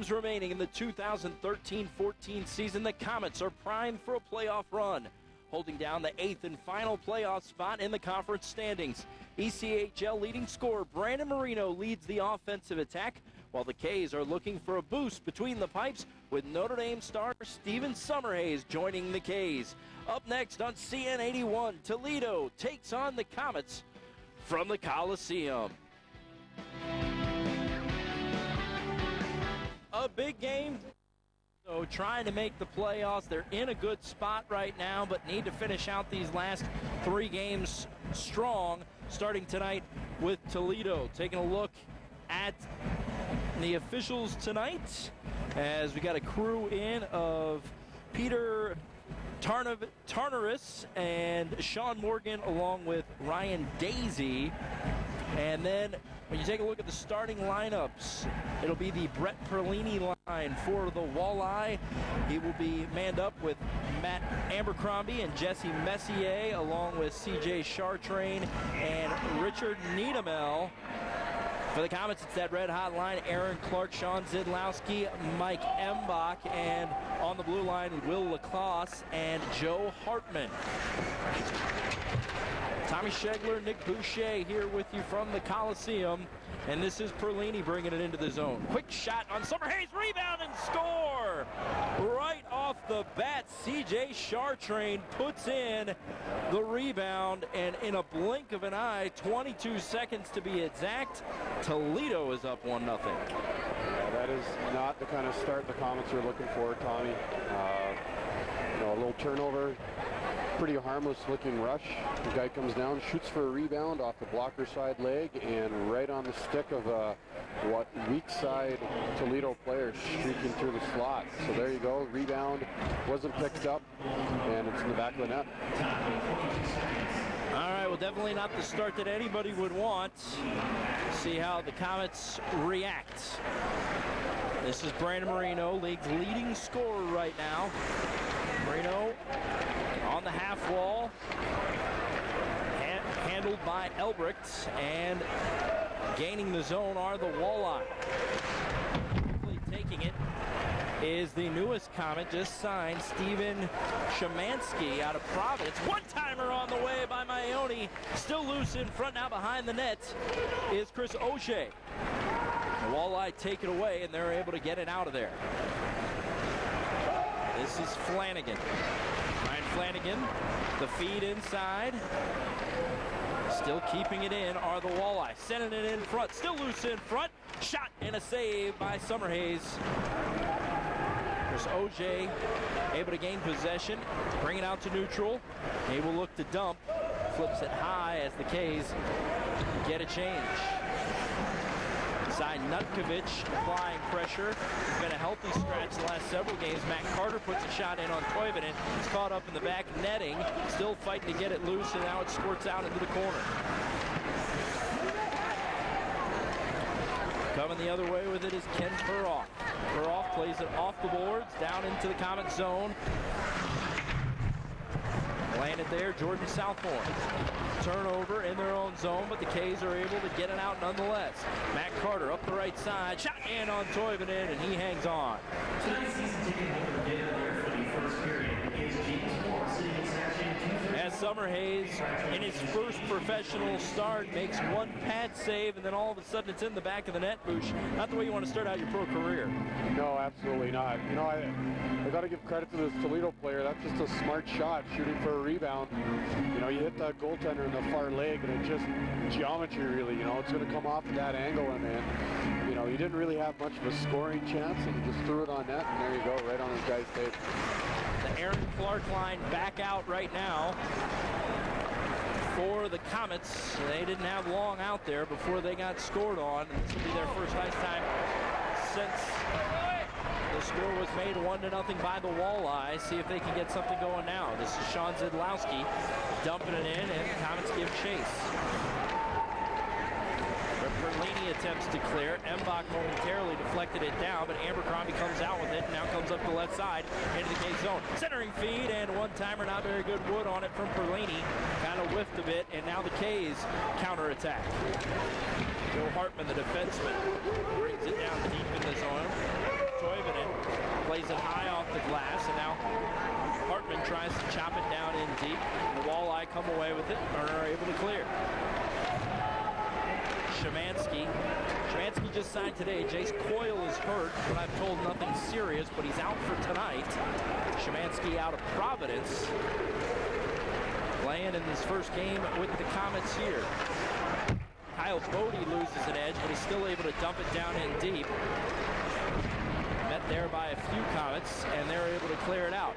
games remaining in the 2013-14 season, the Komets are primed for a playoff run, holding down the 8th and final playoff spot in the conference standings. ECHL leading scorer Brandon Marino leads the offensive attack, while the K's are looking for a boost between the pipes, with Notre Dame star Steven Summerhays joining the K's. Up next on CN 81, Toledo takes on the Komets from the Coliseum. A big game, so trying to make the playoffs. They're in a good spot right now, but need to finish out these last 3 games strong, starting tonight with Toledo. Taking a look at the officials tonight, as we got a crew in of Peter Tarnaris and Sean Morgan, along with Ryan Daisy. And then when you take a look at the starting lineups, it'll be the Brett Perlini line for the Walleye. He will be manned up with Matt Abercrombie and Jesse Messier, along with CJ Chartrain and Richard Niedemel. For the Komets, it's that red-hot line: Aaron Clark, Sean Zidlowski, Mike Embach, and on the blue line, Will Lacrosse and Joe Hartman. Tommy Schegler, Nick Boucher here with you from the Coliseum, and this is Perlini bringing it into the zone. Quick shot on Summerhays, rebound and score! Right off the bat, CJ Chartrain puts in the rebound, and in a blink of an eye, 22 seconds to be exact, Toledo is up 1-0. Yeah, that is not the kind of start the Komets are looking for, Tommy. A little turnover. Pretty harmless looking rush. The guy comes down, shoots for a rebound off the blocker side leg, and right on the stick of weak side Toledo player streaking through the slot. So there you go, rebound, wasn't picked up, and it's in the back of the net. All right, well, definitely not the start that anybody would want. See how the Komets react. This is Brandon Marino, league's leading scorer right now. Marino on the half wall, handled by Elbricht, and gaining the zone are the Walleye. Taking it is the newest Komet, just signed, Steven Shemansky out of Providence. One-timer on the way by Maione, still loose in front, now behind the net is Chris Auger. The Walleye take it away, and they're able to get it out of there. This is Flanagan. Ryan Flanagan, the feed inside. Still keeping it in are the Walleye. Sending it in front, still loose in front. Shot and a save by Summerhays. Chris Auger able to gain possession, bring it out to neutral. He will look to dump. Flips it high as the K's get a change. Side Nutkovich applying pressure. He's been a healthy scratch the last several games. Matt Carter puts a shot in on Toivonen. He's caught up in the back netting. Still fighting to get it loose, and now it squirts out into the corner. Coming the other way with it is Ken Perhoff. Perhoff plays it off the boards, down into the Komet zone. Landed there, Jordan Southmore. Turnover in their own zone, but the K's are able to get it out nonetheless. Matt Carter up the right side, shot in on Toivonen, and he hangs on. As Summerhays, in his first professional start, makes one pad save, and then all of a sudden it's in the back of the net, Boosh. Not the way you want to start out your pro career. No, absolutely not. You know, I got to give credit to this Toledo player. That's just a smart shot, shooting for a rebound. You know, you hit that goaltender in the far leg, and it just geometry, really. You know, it's going to come off at that angle, and then, you know, he didn't really have much of a scoring chance, and he just threw it on net, and there you go, right on his guy's tape. The Aaron Clark line back out right now for the Komets. They didn't have long out there before they got scored on. This will be their first ice time since the score was made 1-0 by the Walleye. See if they can get something going now. This is Sean Zidlowski dumping it in, and the Komets give chase. Perlini attempts to clear. Embach momentarily deflected it down, but Abercrombie comes out with it, and now comes up the left side into the K zone. Centering feed, and one-timer, not very good wood on it from Perlini. Kind of whiffed a bit, and now the K's counterattack. Joe Hartman, the defenseman, brings it down deep in the zone. lays it high off the glass, and now Hartman tries to chop it down in deep. The Walleye come away with it and are able to clear. Szymanski just signed today. Jace Coyle is hurt, but I'm told nothing serious, but he's out for tonight. Szymanski out of Providence, playing in his first game with the Komets here. Kyle Bodie loses an edge, but he's still able to dump it down in deep. Met there by a few Komets, and they're able to clear it out.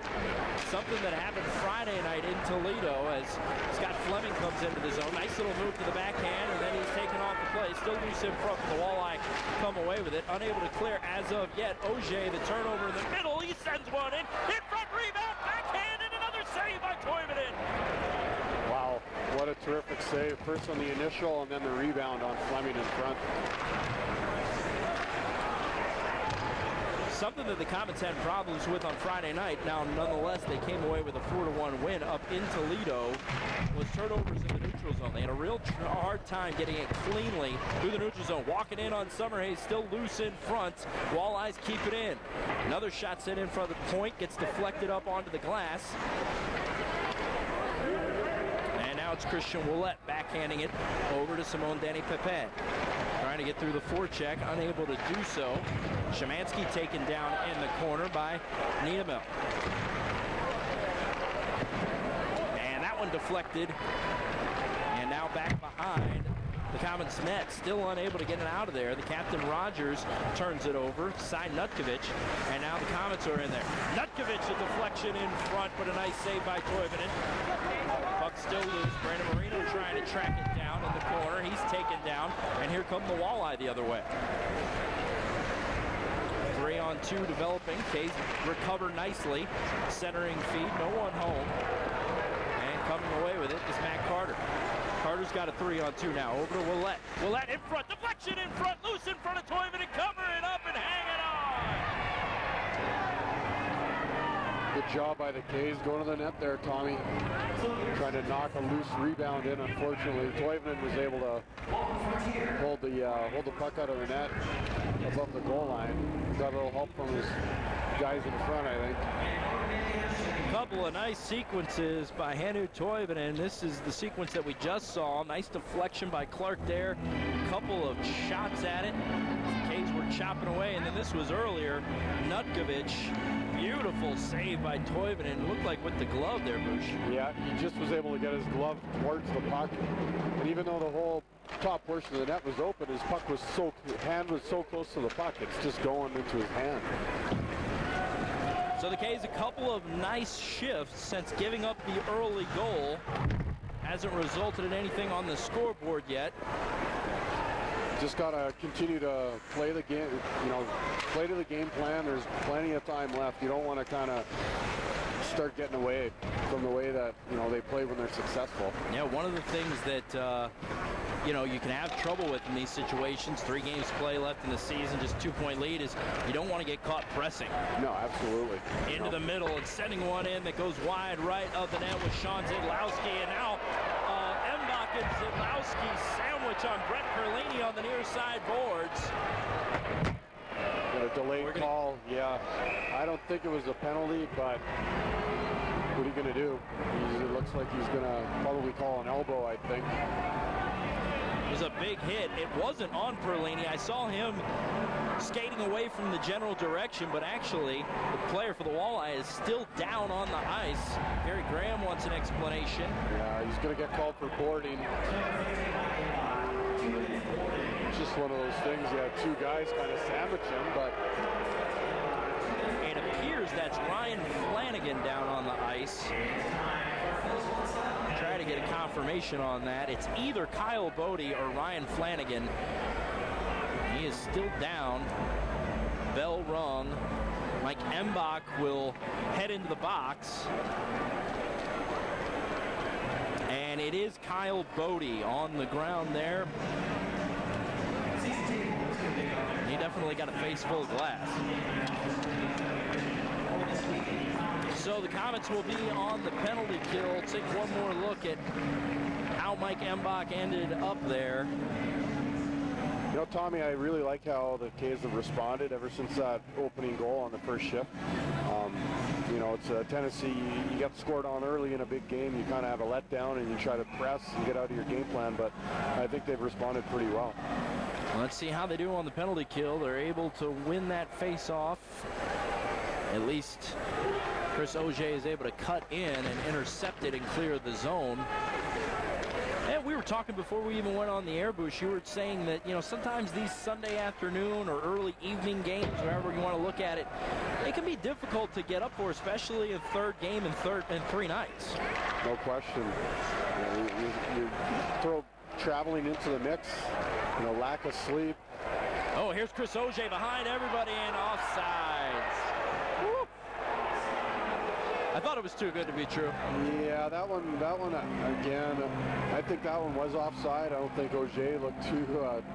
Something that happened Friday night in Toledo as Scott Fleming comes into the zone. Nice little move to the backhand, and then he's taken off the play. Still loose in front, but the Walleye come away with it. Unable to clear as of yet. Auger, the turnover in the middle. He sends one in. In front, rebound, backhand, and another save by Toivonen. Wow, what a terrific save. First on the initial, and then the rebound on Fleming in front. Something that the Komets had problems with on Friday night. Now, nonetheless, they came away with a 4-1 win up in Toledo. Was turnovers in the neutral zone. They had a real hard time getting it cleanly through the neutral zone. Walking in on Summerhays, still loose in front. Walleyes keep it in. Another shot sent in front of the point, gets deflected up onto the glass. And now it's Christian Walleye backhanding it over to Simone Danny Pepin. Trying to get through the forecheck, unable to do so. Szymanski taken down in the corner by Niedemel. And that one deflected. And now back behind the Komets net, still unable to get it out of there. The captain Rogers turns it over, Cy Nutkovic, and now the Komets are in there. Nutkovic, a deflection in front, but a nice save by Toivonen. Puck still loose. Brandon Marino trying to track it down in the corner. He's taken down, and here come the Walleye the other way. 3-on-2 developing. Case recovered nicely. Centering feed, no one home. And coming away with it is Matt Carter. Carter's got a 3-on-2 now. Over to Walleye. Walleye in front. Deflection in front. Loose in front of Toivonen. Cover it up and hang it on. Good job by the K's. Going to the net there, Tommy. Trying to knock a loose rebound in. Unfortunately, Toivonen was able to hold the puck out of the net above the goal line. Got a little help from his guys in front, I think. A couple of nice sequences by Hannu Toivonen. This is the sequence that we just saw. Nice deflection by Clark there. A couple of shots at it. The K's were chopping away, and then this was earlier. Nutkovic, beautiful save by Toivonen. Looked like with the glove there, Bush. Yeah, he just was able to get his glove towards the puck. And even though the whole top portion of the net was open, his hand was so close to the puck, it's just going into his hand. So the K's a couple of nice shifts since giving up the early goal. Hasn't resulted in anything on the scoreboard yet. Just gotta continue to play the game, play to the game plan. There's plenty of time left. You don't want to kind of start getting away from the way that, they play when they're successful. Yeah, one of the things that, you can have trouble with in these situations, 3 games to play left in the season, just 2-point lead, is you don't want to get caught pressing. No, absolutely. Into the middle and sending one in that goes wide right of the net with Sean Zidlowski, and now Embach and Zidlowski sandwich on Brett Perlini on the near side boards. Got a delayed call, yeah. I don't think it was a penalty, but what are you going to do? It looks like he's going to probably call an elbow, I think. It was a big hit. It wasn't on Perlini. I saw him skating away from the general direction, but actually the player for the Walleye is still down on the ice. Gary Graham wants an explanation. Yeah, he's going to get called for boarding. It's just one of those things. You have 2 guys kind of sandwich him, but it appears that's Ryan Flanagan down on the ice. Try to get a confirmation on that. It's either Kyle Bodie or Ryan Flanagan. He is still down. Bell rung. Mike Embach will head into the box. And it is Kyle Bodie on the ground there. He definitely got a face full of glass. So the Komets will be on the penalty kill. Take one more look at how Mike Embach ended up there. You know, Tommy, I really like how the K's have responded ever since that opening goal on the first shift. You know, it's a tendency, you get scored on early in a big game, you kind of have a letdown and you try to press and get out of your game plan, but I think they've responded pretty well. Let's see how they do on the penalty kill. They're able to win that face-off. At least Chris Auger is able to cut in and intercept it and clear the zone. And we were talking before we even went on the air, Bush. You were saying that, you know, sometimes these Sunday afternoon or early evening games, however you want to look at it, it can be difficult to get up for, especially a third game in 3 nights. No question. You know, you throw traveling into the mix, you know, lack of sleep. Oh, here's Chris Auger behind everybody and offsides. Woo. I thought it was too good to be true. Yeah, that one again, I think that one was offside. I don't think Auger looked too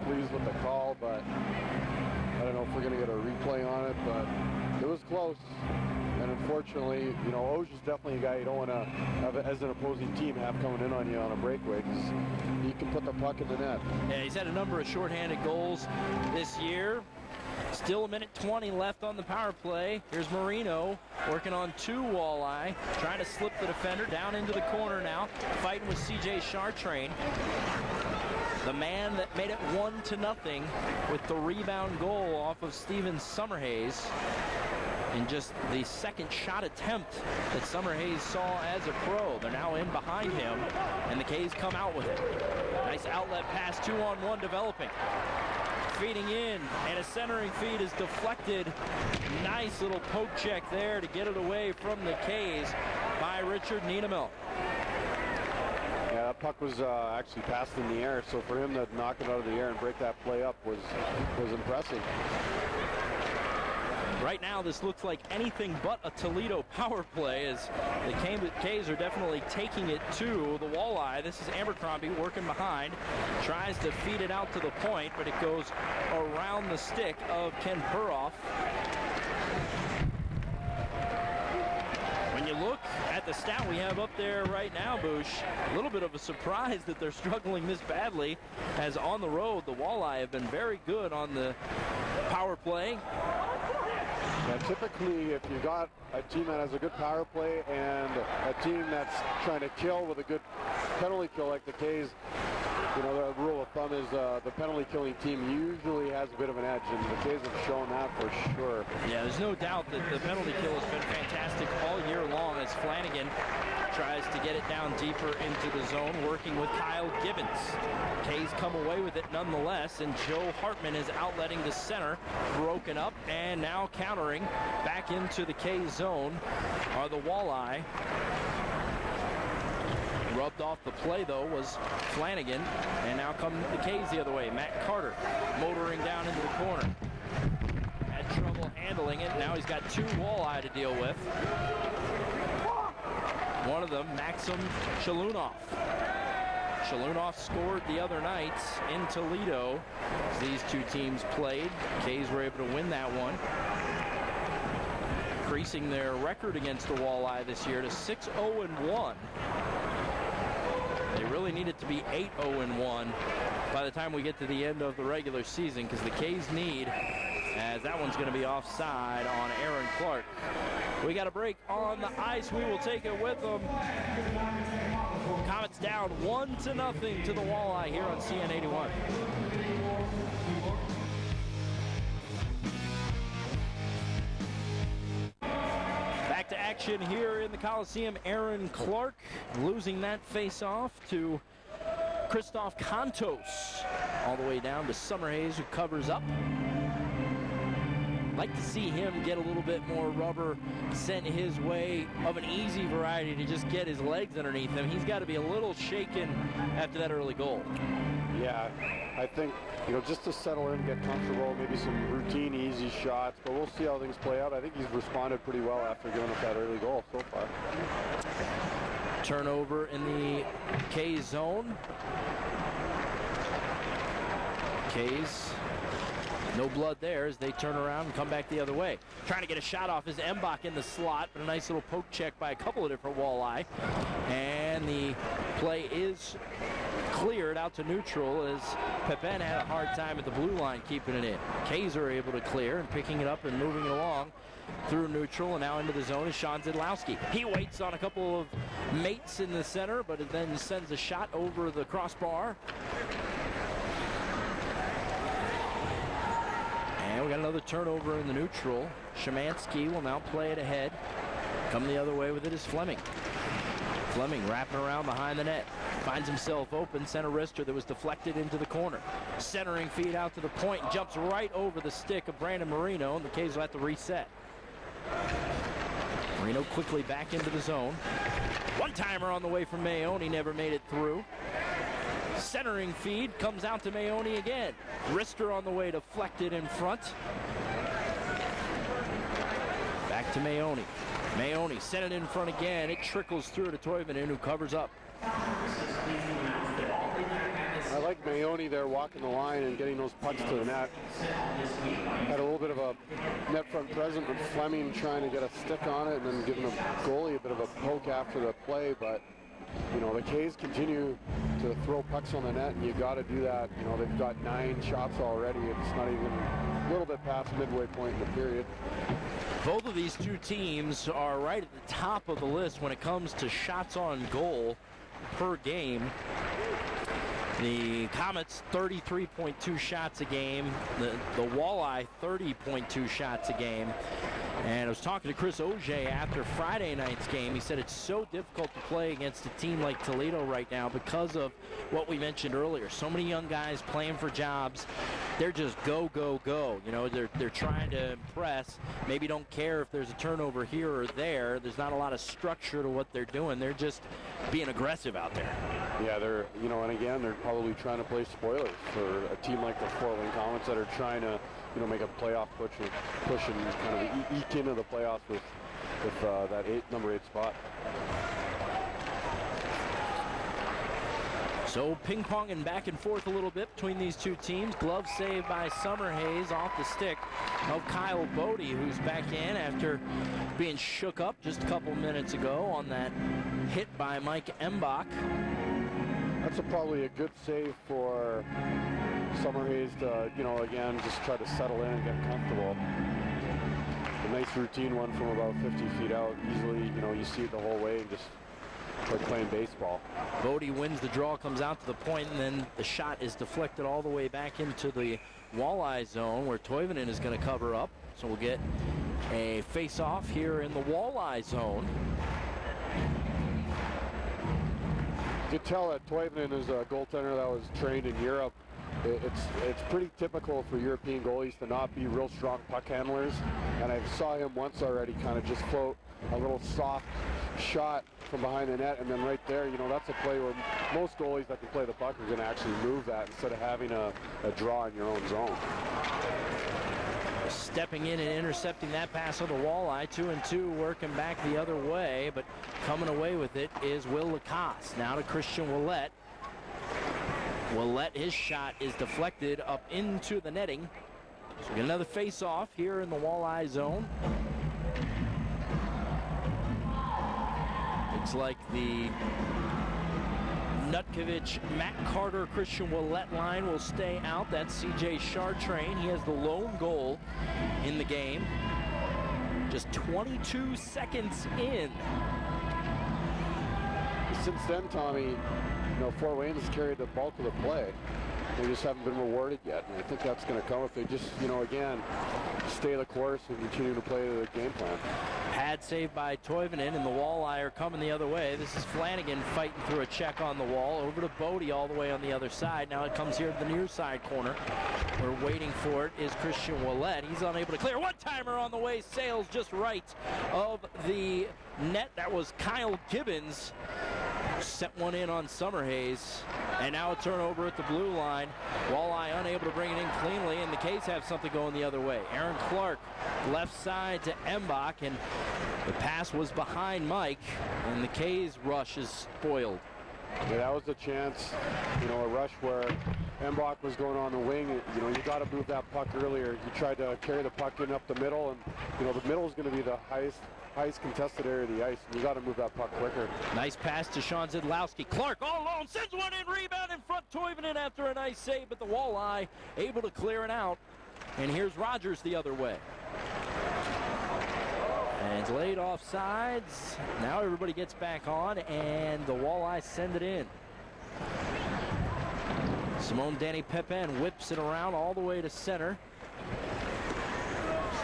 pleased with the call, but I don't know if we're going to get a replay on it, but it was close. And unfortunately, you know, Auger's definitely a guy you don't want to have, as an opposing team, have coming in on you on a breakaway, because he can put the puck in the net. Yeah, he's had a number of shorthanded goals this year. Still 1:20 left on the power play. Here's Marino working on 2 Walleye, trying to slip the defender down into the corner now, fighting with CJ Chartrain. The man that made it 1-0 with the rebound goal off of Steven Summerhays in just the second shot attempt that Summerhays saw as a pro. They're now in behind him, and the K's come out with it. Nice outlet pass, 2-on-1 developing. Feeding in, and a centering feed is deflected. Nice little poke check there to get it away from the K's by Richard Niedemel. Yeah, that puck was actually passed in the air, so for him to knock it out of the air and break that play up was impressive. Right now, this looks like anything but a Toledo power play, as the K's are definitely taking it to the Walleye. This is Abercrombie working behind, tries to feed it out to the point, but it goes around the stick of Ken Puroff. When you look at the stat we have up there right now, Boosh, a little bit of a surprise that they're struggling this badly, as on the road, the Walleye have been very good on the power play. Yeah, typically, if you've got a team that has a good power play and a team that's trying to kill with a good penalty kill like the K's, you know, the rule of thumb is the penalty killing team usually has a bit of an edge, and the K's have shown that for sure. Yeah, there's no doubt that the penalty kill has been fantastic all year long, as Flanagan tries to get it down deeper into the zone, working with Kyle Gibbons. K's come away with it nonetheless, and Joe Hartman is outletting the center, broken up, and now countering back into the K zone are the Walleye. Rubbed off the play, though, was Flanagan, and now come the K's the other way. Matt Carter motoring down into the corner. Had trouble handling it. Now he's got 2 Walleye to deal with. One of them, Maxim Shalunov. Shalunov scored the other night in Toledo as these 2 teams played. K's were able to win that one, increasing their record against the Walleye this year to 6-0-1. They really need it to be 8-0-1 by the time we get to the end of the regular season, because the K's need, as that one's going to be offside on Aaron Clark. We got a break on the ice. We will take it with them. Komets down 1-0 to the Walleye here on CN81. Back to action here in the Coliseum. Aaron Clark losing that face-off to Christoph Kontos, all the way down to Summerhays, who covers up. Like to see him get a little bit more rubber sent his way of an easy variety to just get his legs underneath him. He's got to be a little shaken after that early goal. Yeah, I think, you know, just to settle in, get comfortable, maybe some routine, easy shots, but we'll see how things play out. I think he's responded pretty well after giving up that early goal so far. Turnover in the K zone. K's, no blood there as they turn around and come back the other way. Trying to get a shot off is Mbach in the slot, but a nice little poke check by a couple of different Walleye. And the play is cleared out to neutral as Pepin had a hard time at the blue line keeping it in. Kays are able to clear and picking it up and moving it along through neutral, and now into the zone is Sean Zidlowski. He waits on a couple of mates in the center, but it then sends a shot over the crossbar. And we got another turnover in the neutral. Szymanski will now play it ahead. Come the other way with it is Fleming. Fleming wrapping around behind the net. Finds himself open, center wrister that was deflected into the corner. Centering feed out to the point, jumps right over the stick of Brandon Marino, and the Caves will have to reset. Marino quickly back into the zone. One-timer on the way from Mayoni, never made it through. Centering feed comes out to Mayoni again. Wrister on the way, deflected in front. Back to Mayoni. Mayoni sent it in front again. It trickles through to Toivonen, who covers up. I like Mayoni there walking the line and getting those pucks to the net. Had a little bit of a net front present with Fleming trying to get a stick on it and then giving the goalie a bit of a poke after the play. But, you know, the Caves continue to throw pucks on the net, and you got to do that. You know, they've got 9 shots already. It's not even a little bit past midway point in the period. Both of these two teams are right at the top of the list when it comes to shots on goal per game. The Komets 33.2 shots a game. The Walleye 30.2 shots a game. And I was talking to Chris Auger after Friday night's game. He said it's so difficult to play against a team like Toledo right now because of what we mentioned earlier. So many young guys playing for jobs. They're just go, go, go. You know, they're trying to impress. Maybe don't care if there's a turnover here or there. There's not a lot of structure to what they're doing. They're just being aggressive out there. Yeah, they're, you know, and again, they're probably trying to play spoilers for a team like the Fort Wayne Komets that are trying to, you know, make a playoff push and kind of eke into the playoffs with that number 8 spot. So ping-ponging back and forth a little bit between these two teams. Glove save by Summerhays off the stick of Kyle Bodie, who's back in after being shook up just a couple minutes ago on that hit by Mike Embach. That's probably a good save for Summerhays to, you know, again, just try to settle in and get comfortable. A nice routine one from about 50 feet out. Easily, you know, you see it the whole way and just like playing baseball. Bodie wins the draw, comes out to the point, and then the shot is deflected all the way back into the Walleye zone where Toivonen is going to cover up. So we'll get a face-off here in the Walleye zone. You could tell that Toivonen is a goaltender that was trained in Europe. It's pretty typical for European goalies to not be real strong puck handlers, and I saw him once already kind of just float a little soft shot from behind the net, and then right there, you know, that's a play where most goalies that can play the puck are going to actually move that instead of having a draw in your own zone. Stepping in and intercepting that pass on the Walleye, 2-2, working back the other way, but coming away with it is Will Lacoste. Now to Christian Ouellet. Ouellet, his shot is deflected up into the netting. So we get another face-off here in the Walleye zone. Looks like the Nutkovich, Matt Carter, Christian Ouellet line will stay out. That's C.J. Chartrain. He has the lone goal in the game. Just 22 seconds in. Since then, Tommy, you know, Fort Wayne has carried the bulk of the play. They just haven't been rewarded yet, and I think that's going to come if they just, you know, again, stay the course and continue to play the game plan. Pad saved by Toivonen, and the Walleye are coming the other way. This is Flanagan fighting through a check on the wall. Over to Bodie all the way on the other side. Now it comes here to the near side corner. We're waiting for it is Christian Ouellet. He's unable to clear. One-timer on the way, sails just right of the net. That was Kyle Gibbons. Sent one in on Summerhays, and now a turnover at the blue line. Walleye unable to bring it in cleanly, and the Caves have something going the other way. Aaron Clark left side to Embach, and the pass was behind Mike, and the Caves rush is spoiled. Yeah, that was a chance, you know, a rush where Embach was going on the wing, you know, you got to move that puck earlier. He tried to carry the puck in up the middle, and you know the middle is going to be the highest contested area of the ice. You got to move that puck quicker. Nice pass to Sean Zidlowski. Clark all alone, sends one in, rebound in front. Toivonen after a nice save, but the Walleye able to clear it out. And here's Rogers the other way. And it's laid off sides. Now everybody gets back on, and the Walleye send it in. Simone Danny Pepin whips it around all the way to center.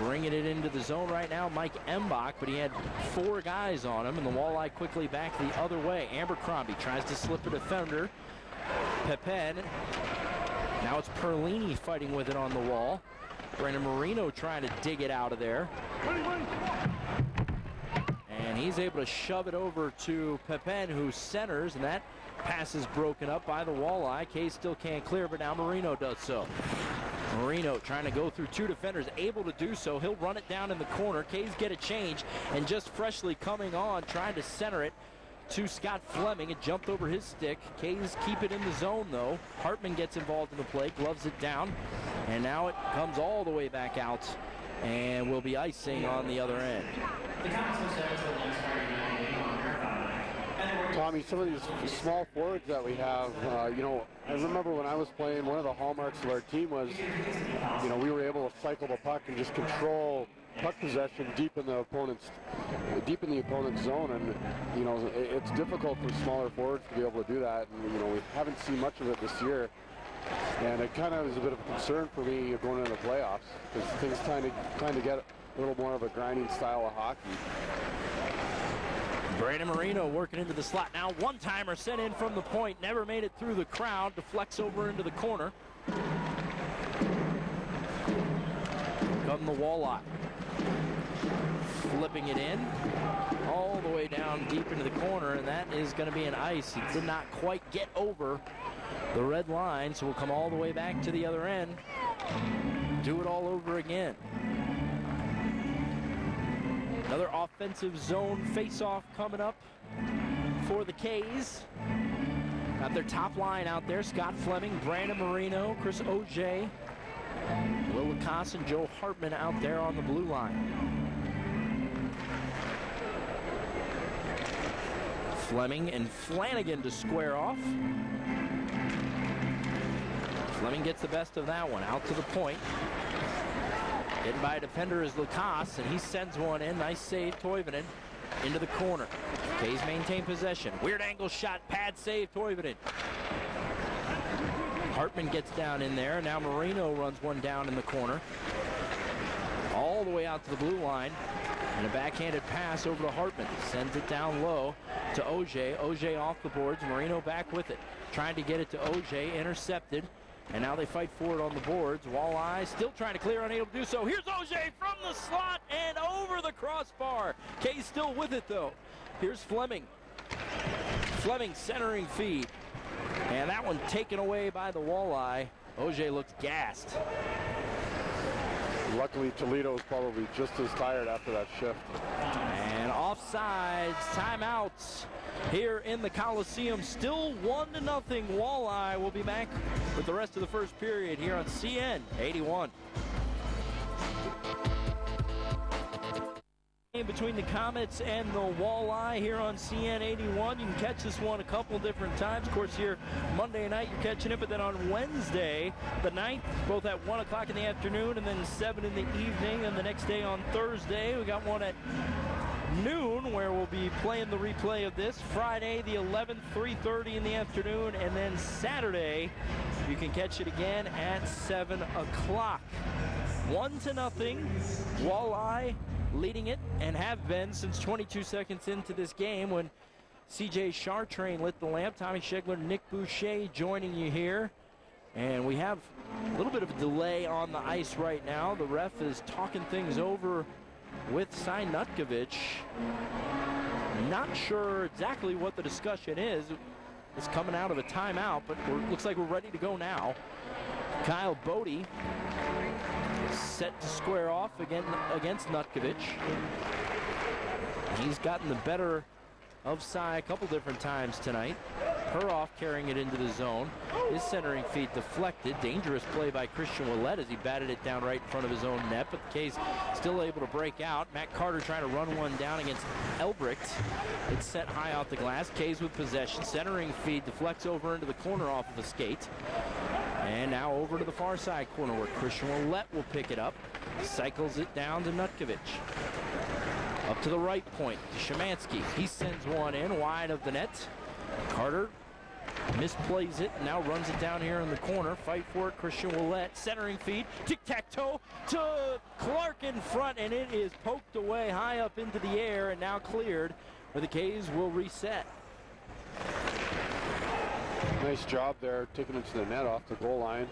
Bringing it into the zone right now, Mike Embach, but he had 4 guys on him, and the Walleye quickly back the other way. Abercrombie tries to slip a defender. Pepin. Now it's Perlini fighting with it on the wall. Brandon Marino trying to dig it out of there. And he's able to shove it over to Pepin, who centers, and that pass is broken up by the Walleye. Kay still can't clear, but now Marino does so. Marino trying to go through 2 defenders, able to do so. He'll run it down in the corner. Kays get a change, and just freshly coming on, trying to center it to Scott Fleming. It jumped over his stick. Kays keep it in the zone, though. Hartman gets involved in the play, gloves it down, and now it comes all the way back out, and will be icing on the other end. Tommy, some of these small forwards that we have, you know, I remember when I was playing, one of the hallmarks of our team was, you know, we were able to cycle the puck and just control puck possession deep in the opponent's zone, and you know, it's difficult for smaller forwards to be able to do that, and you know, we haven't seen much of it this year, and it kind of is a bit of a concern for me going into the playoffs, because things kind of get a little more of a grinding style of hockey. Brandon Marino working into the slot. Now one-timer sent in from the point. Never made it through the crowd. Deflects over into the corner. Come the Walleye. Flipping it in. All the way down deep into the corner, and that is going to be an ice. He did not quite get over the red line, so we'll come all the way back to the other end. Do it all over again. Another offensive zone face-off coming up for the K's. Got their top line out there. Scott Fleming, Brandon Marino, Chris Auger, Will Lacoste, and Joe Hartman out there on the blue line. Fleming and Flanagan to square off. Fleming gets the best of that one. Out to the point. Hidden by a defender is Lacoste, and he sends one in. Nice save, Toivonen, into the corner. Kays maintain possession. Weird angle shot, pad save, Toivonen. Hartman gets down in there. Now Marino runs one down in the corner. All the way out to the blue line. And a backhanded pass over to Hartman. Sends it down low to Auger. Auger off the boards. Marino back with it. Trying to get it to Auger. Intercepted. And now they fight for it on the boards. Walleye still trying to clear, unable to do so. Here's Auger from the slot and over the crossbar. Kay's still with it, though. Here's Fleming. Fleming centering feed. And that one taken away by the Walleye. Auger looks gassed. Luckily, Toledo's probably just as tired after that shift. And offsides, timeouts here in the Coliseum. Still 1-0 Walleye. We'll be back with the rest of the first period here on CN 81. Between the Komets and the Walleye here on CN 81. You can catch this one a couple different times. Of course, here Monday night you're catching it, but then on Wednesday, the 9th, both at 1 o'clock in the afternoon and then 7 in the evening. And the next day on Thursday, we got one at noon where we'll be playing the replay of this. Friday the 11th, 3:30 in the afternoon, and then Saturday you can catch it again at 7 o'clock. 1-0 Walleye leading it, and have been since 22 seconds into this game when CJ Chartrain lit the lamp. Tommy Schegler, Nick Boucher joining you here. And we have a little bit of a delay on the ice right now. The ref is talking things over with Cy Nutkovich. Not sure exactly what the discussion is. It's coming out of a timeout, but looks like we're ready to go now. Kyle Bodie set to square off again against Nutkovich. He's gotten the better of Cy a couple different times tonight. Perhoff carrying it into the zone. His centering feed deflected. Dangerous play by Christian Ouellette as he batted it down right in front of his own net, but the K's still able to break out. Matt Carter trying to run one down against Elbricht. It's sent high off the glass. K's with possession. Centering feed deflects over into the corner off of a skate. And now over to the far side corner where Christian Ouellette will pick it up. Cycles it down to Nutkovich. Up to the right point to Szymanski. He sends one in wide of the net. Carter misplays it and now runs it down here in the corner. Fight for it, Christian Ouellette. Centering feed, tic-tac-toe to Clark in front, and it is poked away high up into the air and now cleared where the K's will reset. Nice job there, taking it to the net off the goal line.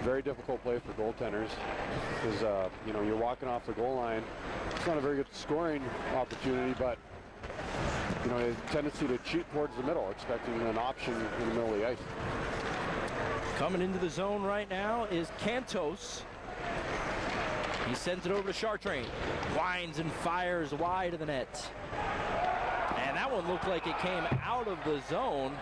Very difficult play for goaltenders because, you know, you're walking off the goal line. It's not a very good scoring opportunity, but, you know, a tendency to cheat towards the middle, expecting an option in the middle of the ice. Coming into the zone right now is Cantos. He sends it over to Chartrain. Winds and fires wide of the net. And that one looked like it came out of the zone.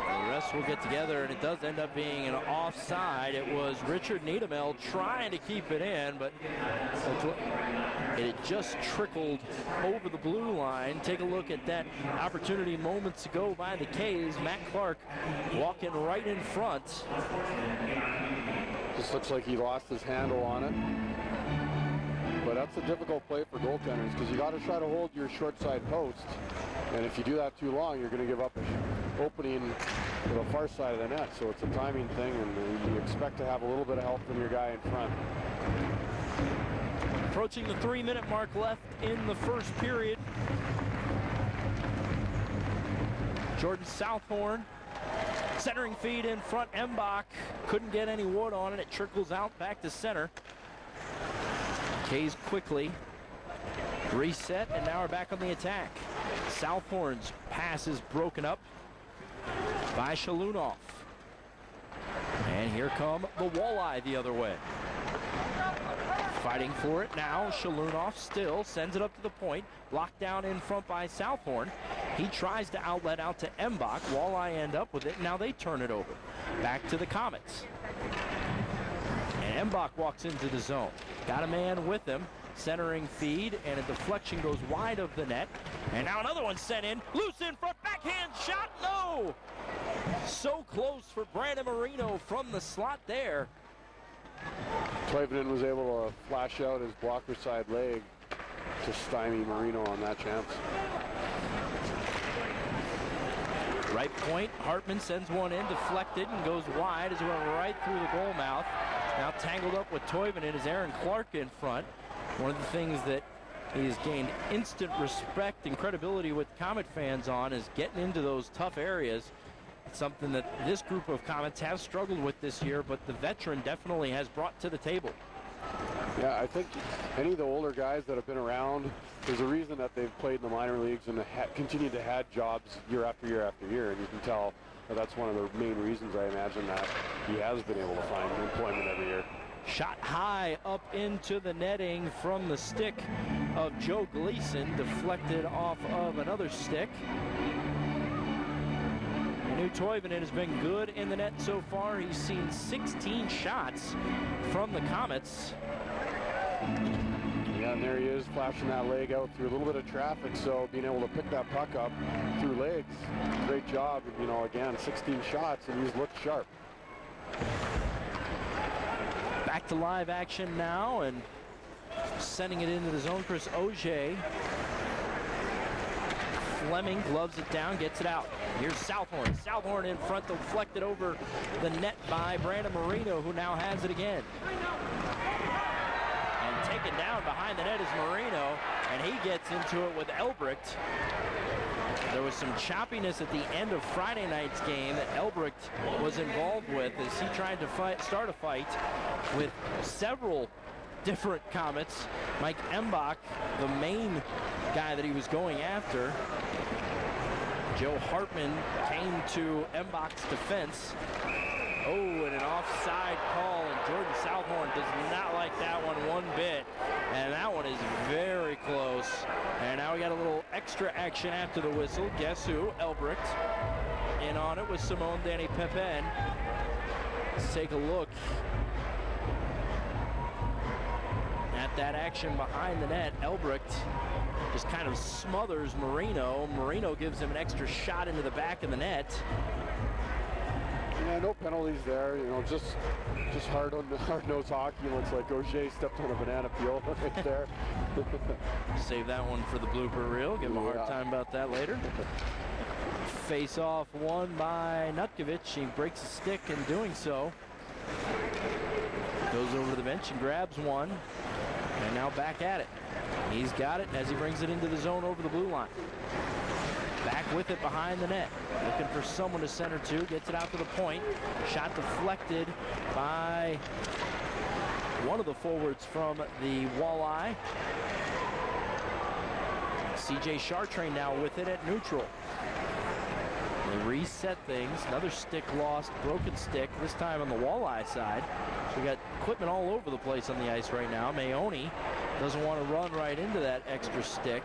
The rest will get together, and it does end up being an offside. It was Richard Niedemel trying to keep it in, but it just trickled over the blue line. Take a look at that opportunity moments ago by the K's. Matt Clark walking right in front. Just looks like he lost his handle on it. But that's a difficult play for goaltenders because you got to try to hold your short side post. And if you do that too long, you're going to give up an opening to the far side of the net. So it's a timing thing, and you expect to have a little bit of help from your guy in front. Approaching the 3-minute mark left in the first period. Jordan Southhorn, centering feed in front. Embach couldn't get any wood on it. It trickles out back to center. K's quickly reset, and now we're back on the attack. Southhorn's pass is broken up by Shalunov. And here come the Walleye the other way. Fighting for it now. Shalunov still sends it up to the point. Blocked down in front by Southhorn. He tries to outlet out to Embach. Walleye end up with it. Now they turn it over. Back to the Komets. And Embach walks into the zone. Got a man with him. Centering feed, and a deflection goes wide of the net. And now another one sent in. Loose in front. Backhand shot. No! So close for Brandon Marino from the slot there. Toivonen was able to flash out his blocker side leg to stymie Marino on that chance. Right point, Hartman sends one in, deflected, and goes wide as it went right through the goal mouth. Now tangled up with Toivonen is Aaron Clark in front. One of the things that he has gained instant respect and credibility with Komet fans on is getting into those tough areas. It's something that this group of Komets have struggled with this year, but the veteran definitely has brought to the table. Yeah, I think any of the older guys that have been around, there's a reason that they've played in the minor leagues and continued to have jobs year after year after year, and you can tell that that's one of the main reasons, I imagine, that he has been able to find employment every year. Shot high up into the netting from the stick of Joe Gleason, deflected off of another stick. New Toivonen has been good in the net so far. He's seen 16 shots from the Komets. Yeah, and there he is, flashing that leg out through a little bit of traffic, so being able to pick that puck up through legs, great job. You know, again, 16 shots, and he's looked sharp. Back to live action now, and sending it into the zone, Chris Auger. Fleming gloves it down, gets it out. Here's Southhorn. Southhorn in front, deflected over the net by Brandon Marino, who now has it again. And taken down behind the net is Marino, and he gets into it with Elbricht. There was some choppiness at the end of Friday night's game that Elbricht was involved with as he tried to start a fight with several different Komets. Mike Embach, the main guy that he was going after. Joe Hartman came to Embach's defense. Oh, and an offside call, and Jordan Southhorn does not like that one bit. And that one is very close. And now we got a little extra extra action after the whistle. Guess who? Elbricht in on it with Simone Danny Pepin. Let's take a look at that action behind the net. Elbricht just kind of smothers Marino. Marino gives him an extra shot into the back of the net. Yeah, no penalties there. You know, just hard-nosed hockey. Looks like Auger stepped on a banana peel right there. Save that one for the blooper reel. Give him a hard time about that later. Face off won by Nutkovich. He breaks a stick in doing so. Goes over to the bench and grabs one. And now back at it. He's got it as he brings it into the zone over the blue line. Back with it behind the net. Looking for someone to center to. Gets it out to the point. Shot deflected by one of the forwards from the Walleye. CJ Chartrain now with it at neutral. They reset things. Another stick lost. Broken stick. This time on the Walleye side. So we got equipment all over the place on the ice right now. Maone doesn't want to run right into that extra stick.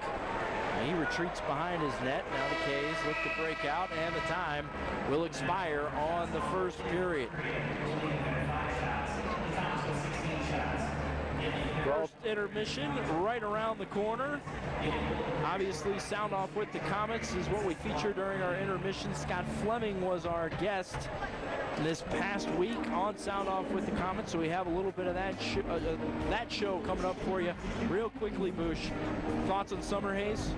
And he retreats behind his net. Now the K's look to break out, and the time will expire on the first period. First intermission right around the corner. Obviously, Sound Off with the Komets is what we featured during our intermission. Scott Fleming was our guest this past week on Sound Off with the Komets, so we have a little bit of that show coming up for you. Real quickly, Bush, thoughts on Summerhays?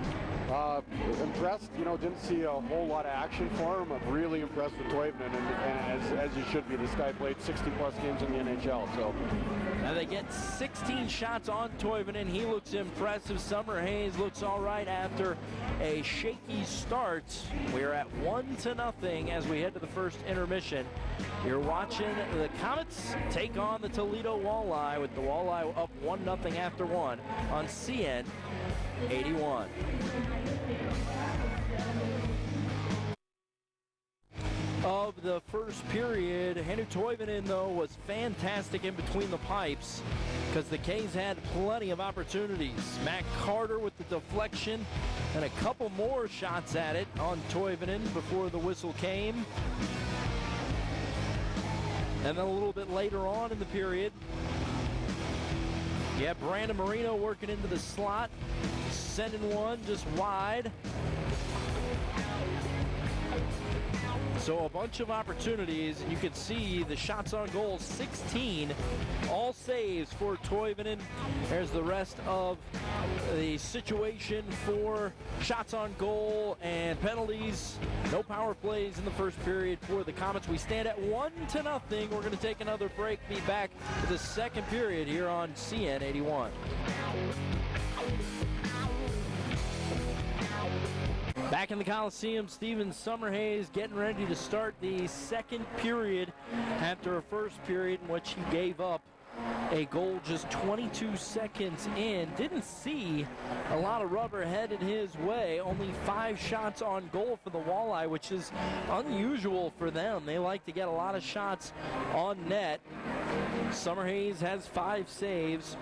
Impressed. You know, didn't see a whole lot of action for him. I'm really impressed with Toivonen, and as you should be. This guy played 60-plus games in the NHL. So now they get 16 shots on Toivonen. He looks impressive. Summerhays looks all right after a shaky start. We're at 1-0 as we head to the first intermission. You're watching the Komets take on the Toledo Walleye, with the Walleye up 1-0 after one on CN 81. Of the first period, Henry Toivonen, though, was fantastic in between the pipes because the K's had plenty of opportunities. Matt Carter with the deflection and a couple more shots at it on Toivonen before the whistle came. And then a little bit later on in the period, you have Brandon Marino working into the slot, sending one just wide. So a bunch of opportunities, and you can see the shots on goal, 16, all saves for Toivonen. There's the rest of the situation for shots on goal and penalties. No power plays in the first period for the Komets. We stand at 1-0. We're going to take another break. Be back for the second period here on CN 81. Back in the Coliseum, Steven Summerhays getting ready to start the second period after a first period in which he gave up a goal just 22 seconds in. Didn't see a lot of rubber headed his way. Only 5 shots on goal for the Walleye, which is unusual for them. They like to get a lot of shots on net. Summerhays has 5 saves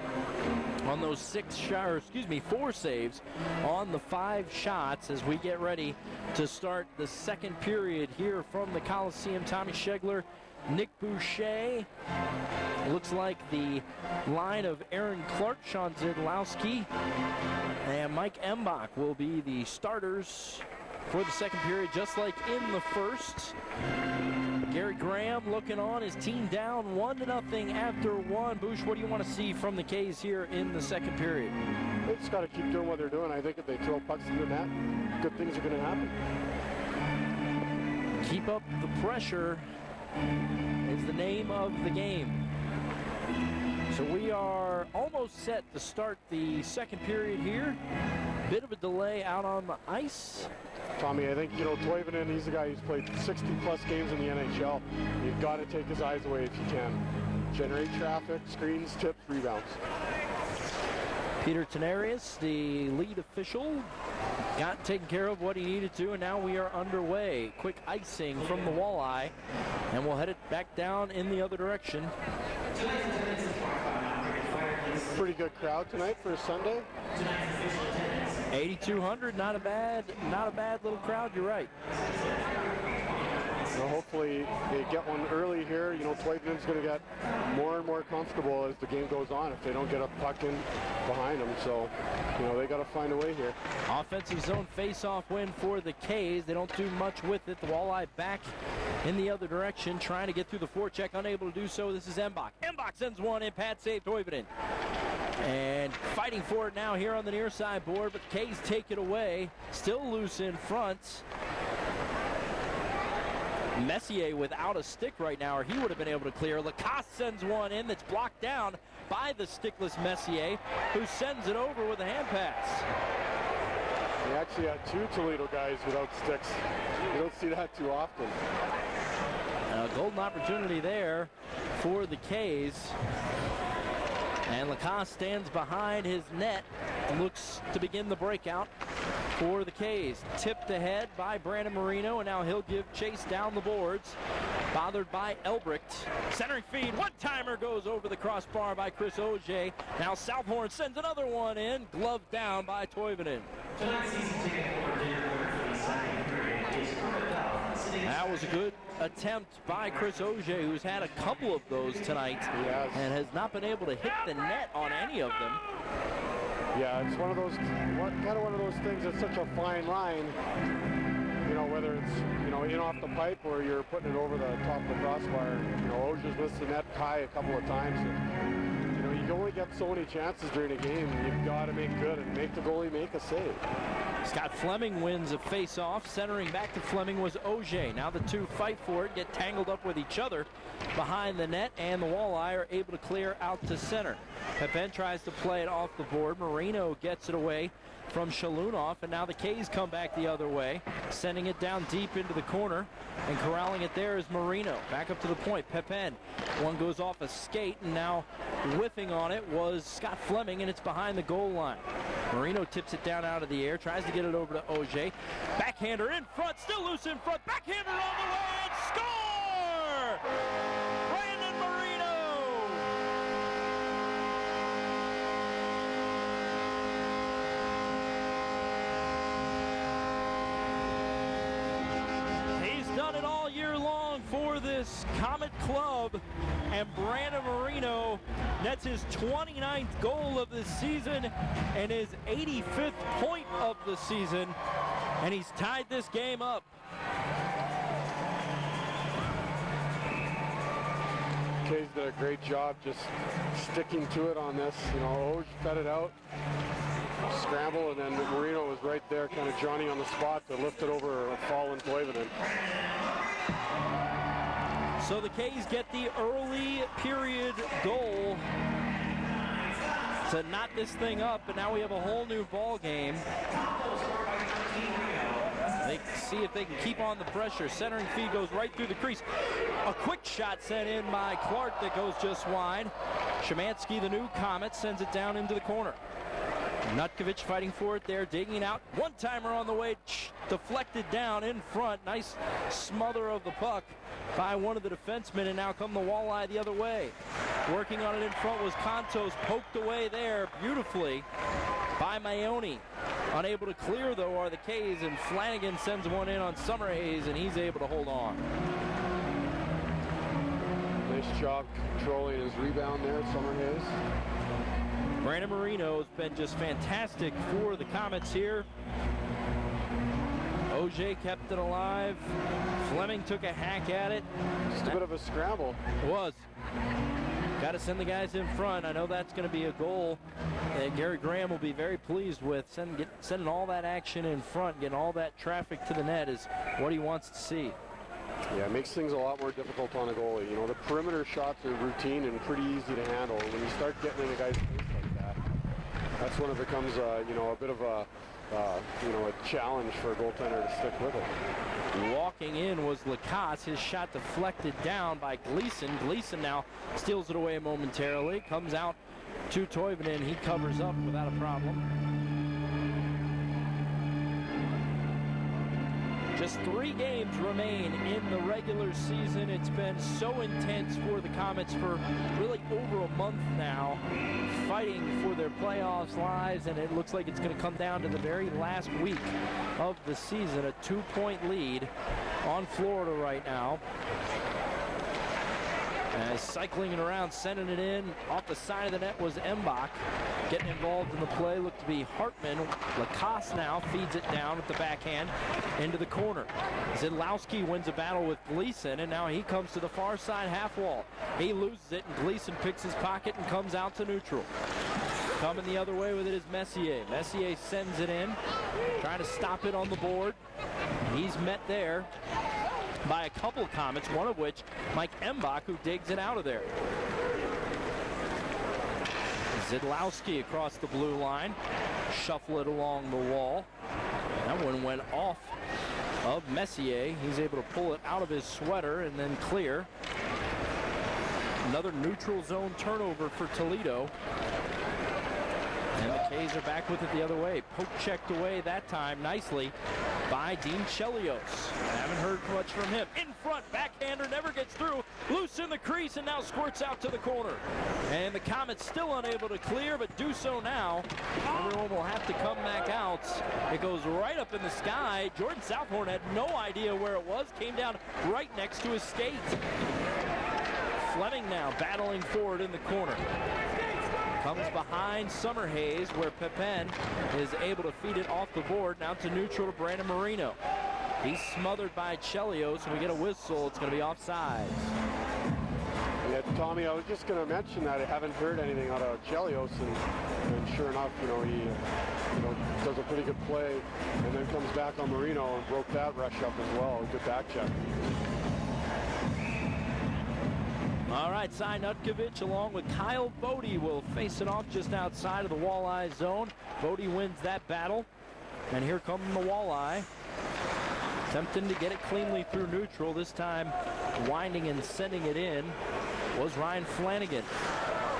on those 4 saves on the 5 shots as we get ready to start the second period here from the Coliseum. Tommy Schegler, Nick Boucher. Looks like the line of Aaron Clark, Sean Zidlowski, and Mike Embach will be the starters for the second period, just like in the first. Gary Graham looking on, his team down 1-0 after one. Bush, what do you want to see from the K's here in the second period? They just got to keep doing what they're doing. I think if they throw pucks into the net, good things are going to happen. Keep up the pressure is the name of the game. So we are almost set to start the second period here. Bit of a delay out on the ice. Tommy, I think, you know, Toivonen, he's a guy who's played 60-plus games in the NHL. You've got to take his eyes away if you can. Generate traffic, screens, tips, rebounds. Peter Tenarius, the lead official, got taken care of what he needed to, and now we are underway. Quick icing from the Walleye, and we'll head it back down in the other direction. Pretty good crowd tonight for a Sunday. 8,200, not a bad little crowd. You're right. So hopefully they get one early here. You know, Toledo's going to get more and more comfortable as the game goes on if they don't get a puck in behind them. So, you know, they got to find a way here. Offensive zone face-off win for the K's. They don't do much with it. The Walleye back in the other direction, trying to get through the forecheck, unable to do so. This is Mbach. Mbach sends one in. Pad save, Toivonen. And fighting for it now here on the near side board, but the K's take it away. Still loose in front. Messier without a stick right now, or he would have been able to clear. Lacoste sends one in that's blocked down by the stickless Messier, who sends it over with a hand pass. We actually had two Toledo guys without sticks. You don't see that too often. A golden opportunity there for the K's. And Lacoste stands behind his net and looks to begin the breakout for the K's. Tipped ahead by Brandon Marino, and now he'll give chase down the boards. Bothered by Elbricht. Centering feed, one-timer goes over the crossbar by Chris Auger. Now Southhorn sends another one in, gloved down by Toivonen. That was a good attempt by Chris Auger, who's had a couple of those tonight and has not been able to hit the net on any of them. Yeah, it's one of those things that's such a fine line. You know, whether it's, you know, in off the pipe or you're putting it over the top of the crossbar. You know, Auger's missed the net high a couple of times. And, you know, you only get so many chances during a game. You've got to make good and make the goalie make a save. Scott Fleming wins a face-off. Centering back to Fleming was Auger. Now the two fight for it, get tangled up with each other behind the net, and the Walleye are able to clear out to center. Pepin tries to play it off the board. Marino gets it away from Shalunov, and now the K's come back the other way, sending it down deep into the corner, and corralling it there is Marino. Back up to the point, Pepin. One goes off a skate, and now whiffing on it was Scott Fleming, and it's behind the goal line. Marino tips it down out of the air, tries to get it over to Auger. Backhander in front, still loose in front, backhander on the way, and score! Brandon Marino! Done it all year long for this Komet club, and Brandon Marino nets his 29th goal of the season and his 85th point of the season, and he's tied this game up. K's did a great job just sticking to it on this. You know, Auger fed it out, scramble, and then Marino was right there, kind of Johnny on the spot to lift it over a fallen Toivonen. So the K's get the early period goal to knot this thing up, and now we have a whole new ball game. They see if they can keep on the pressure. Centering feed goes right through the crease. A quick shot sent in by Clark that goes just wide. Szymanski, the new Komet, sends it down into the corner. Nutkovich fighting for it there, digging it out. One-timer on the way, deflected down in front. Nice smother of the puck by one of the defensemen, and now come the Walleye the other way. Working on it in front was Contos, poked away there beautifully by Maione. Unable to clear, though, are the K's, and Flanagan sends one in on Summerhays, and he's able to hold on. Nice job controlling his rebound there, Summerhays. Brandon Marino has been just fantastic for the Komets here. Auger kept it alive. Fleming took a hack at it. Just a bit of a scramble. It was. Got to send the guys in front. I know that's going to be a goal that Gary Graham will be very pleased with. Sending all that action in front, getting all that traffic to the net is what he wants to see. Yeah, it makes things a lot more difficult on a goalie. You know, the perimeter shots are routine and pretty easy to handle. When you start getting in a guy's face like that, that's when it becomes, you know, a bit of a, you know, a challenge for a goaltender to stick with it. Walking in was Lacoste. His shot deflected down by Gleason. Gleason now steals it away momentarily. Comes out to Toivonen. He covers up without a problem. Just 3 games remain in the regular season. It's been so intense for the Komets for really over a month now, fighting for their playoffs lives, and it looks like it's going to come down to the very last week of the season. A 2-point lead on Florida right now. As cycling it around, sending it in off the side of the net was Mbach. Getting involved in the play looked to be Hartman. Lacoste now feeds it down with the backhand into the corner. Zidlowski wins a battle with Gleason, and now he comes to the far side half wall. He loses it, and Gleason picks his pocket and comes out to neutral. Coming the other way with it is Messier. Messier sends it in, trying to stop it on the board. He's met there by a couple of Komets, one of which Mike Mbach, who digs it out of there. Zidlowski across the blue line, shuffle it along the wall. That one went off of Messier. He's able to pull it out of his sweater and then clear. Another neutral zone turnover for Toledo. And the K's are back with it the other way. Poke checked away that time nicely by Dean Chelios. Haven't heard much from him. In front, backhander never gets through. Loose in the crease and now squirts out to the corner. And the Komets still unable to clear, but do so now. Everyone will have to come back out. It goes right up in the sky. Jordan Southhorn had no idea where it was. Came down right next to his skate. Fleming now battling forward in the corner. Comes behind Summerhays, where Pepin is able to feed it off the board. Now to neutral to Brandon Marino. He's smothered by Chelios, and we get a whistle. It's going to be offside. Yeah, Tommy, I was just going to mention that I haven't heard anything out of Chelios, and sure enough, he does a pretty good play, and then comes back on Marino and broke that rush up as well. Good back check. All right, Cy Nutkovich along with Kyle Bodie will face it off just outside of the Walleye zone. Bodie wins that battle, and here come the Walleye. Attempting to get it cleanly through neutral. This time winding and sending it in was Ryan Flanagan.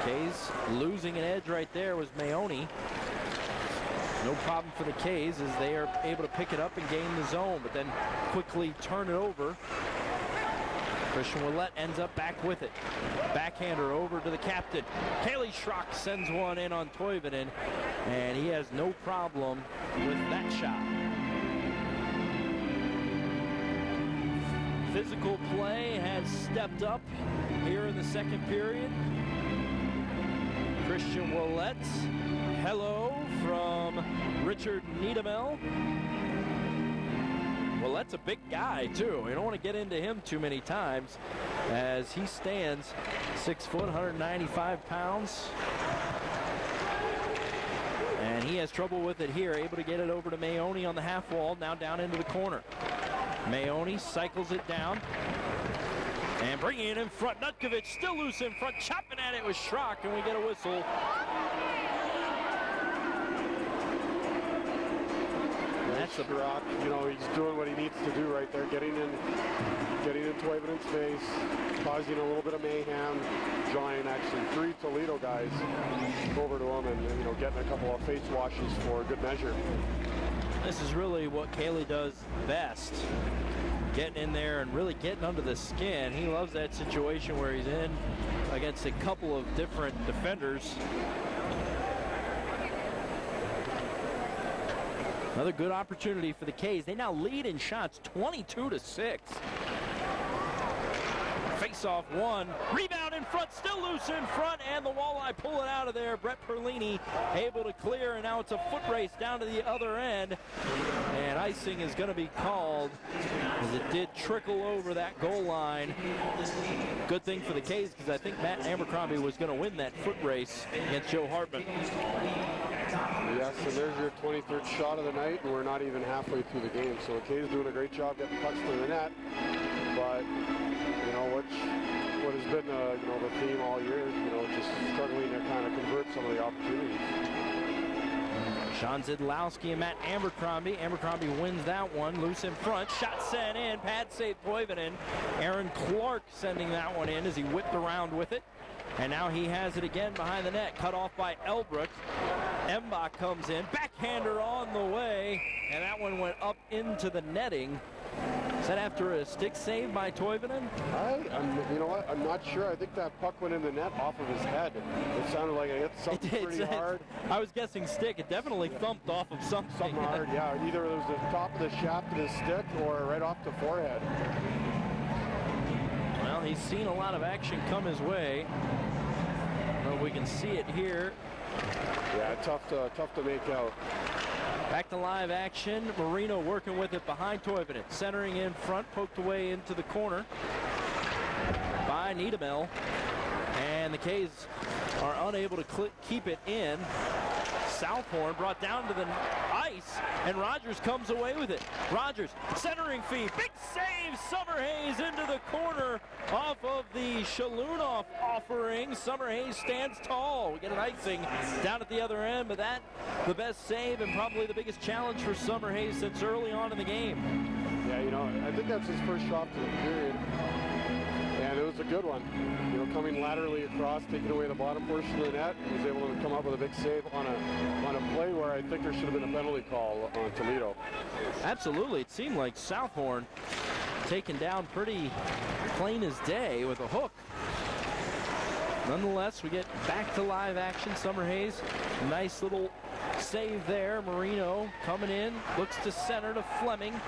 K's losing an edge right there was Maoni. No problem for the K's as they are able to pick it up and gain the zone, but then quickly turn it over. Christian Willett ends up back with it. Backhander over to the captain. Kaylee Schrock sends one in on Toivonen, and he has no problem with that shot. Physical play has stepped up here in the second period. Christian Willett, hello from Richard Niedemel. Well, that's a big guy, too. You don't want to get into him too many times as he stands 6 foot, 195 pounds. And he has trouble with it here, able to get it over to Maoni on the half wall, now down into the corner. Maoni cycles it down and bringing it in front. Nutkovich still loose in front, chopping at it with Schrock, and we get a whistle. That's Schrock, he's doing what he needs to do right there, getting in Toivonen's face, causing a little bit of mayhem, drawing actually 3 Toledo guys over to him, and getting a couple of face washes for good measure. This is really what Kaylee does best. Getting in there and really getting under the skin. He loves that situation where he's in against a couple of different defenders. Another good opportunity for the K's. They now lead in shots 22-6. Face-off one. Rebound in front, still loose in front, and the Walleye pull it out of there. Brett Perlini able to clear, and now it's a foot race down to the other end. And icing is going to be called as it did trickle over that goal line. Good thing for the K's because I think Matt Abercrombie was going to win that foot race against Joe Hartman. Yes, and there's your 23rd shot of the night, and we're not even halfway through the game. So Kay's doing a great job getting pucks to the net, but what has been the theme all year, just struggling to kind of convert some of the opportunities. Sean Zidlowski and Matt Abercrombie. Abercrombie wins that one. Loose in front. Shot sent in. Pad save Toivonen. Aaron Clark sending that one in as he whipped around with it. And now he has it again behind the net. Cut off by Elbrook. Mbach comes in. Backhander on the way. And that one went up into the netting. Is that after a stick save by Toivonen? You know what? I'm not sure. I think that puck went in the net off of his head. It sounded like it hit something pretty hard. I was guessing stick. It definitely thumped off of something. Something hard, yeah. Either it was the top of the shaft of his stick or right off the forehead. Well, he's seen a lot of action come his way. Well, we can see it here. Yeah, tough to make out. Back to live action. Marino working with it behind Toivonen. Centering in front, poked away into the corner by Niedemel. And the K's are unable to keep it in. Southhorn brought down to the ice, and Rogers comes away with it. Rogers, centering feed, big save, Summerhays into the corner off of the Shalunov offering. Summerhays stands tall. We get an icing down at the other end, but that the best save and probably the biggest challenge for Summerhays since early on in the game. Yeah, you know, I think that's his first shot to the period. And it was a good one. You know, coming laterally across, taking away the bottom portion of the net, he was able to come up with a big save on a play where I think there should have been a penalty call on Toledo. Absolutely. It seemed like Southhorn taken down pretty plain as day with a hook. Nonetheless, we get back to live action. Summerhays, nice little save there. Marino coming in, looks to center to Fleming.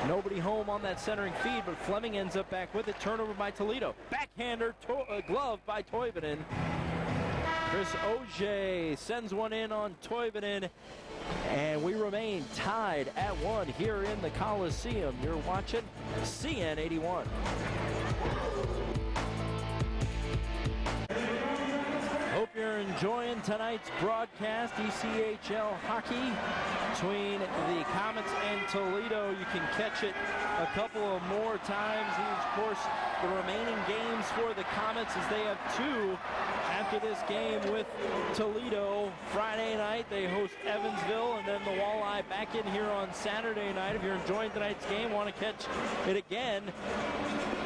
Nobody home on that centering feed, but Fleming ends up back with it. Turnover by Toledo. Backhander, glove by Toivonen. Chris Auger sends one in on Toivonen, and we remain tied at 1 here in the Coliseum. You're watching CN 81. Hope you're enjoying tonight's broadcast. ECHL hockey between the Komets and Toledo. You can catch it a couple of more times. And of course, the remaining games for the Komets, as they have 2 after this game with Toledo. Friday night, they host Evansville, and then the Walleye back in here on Saturday night. If you're enjoying tonight's game, want to catch it again,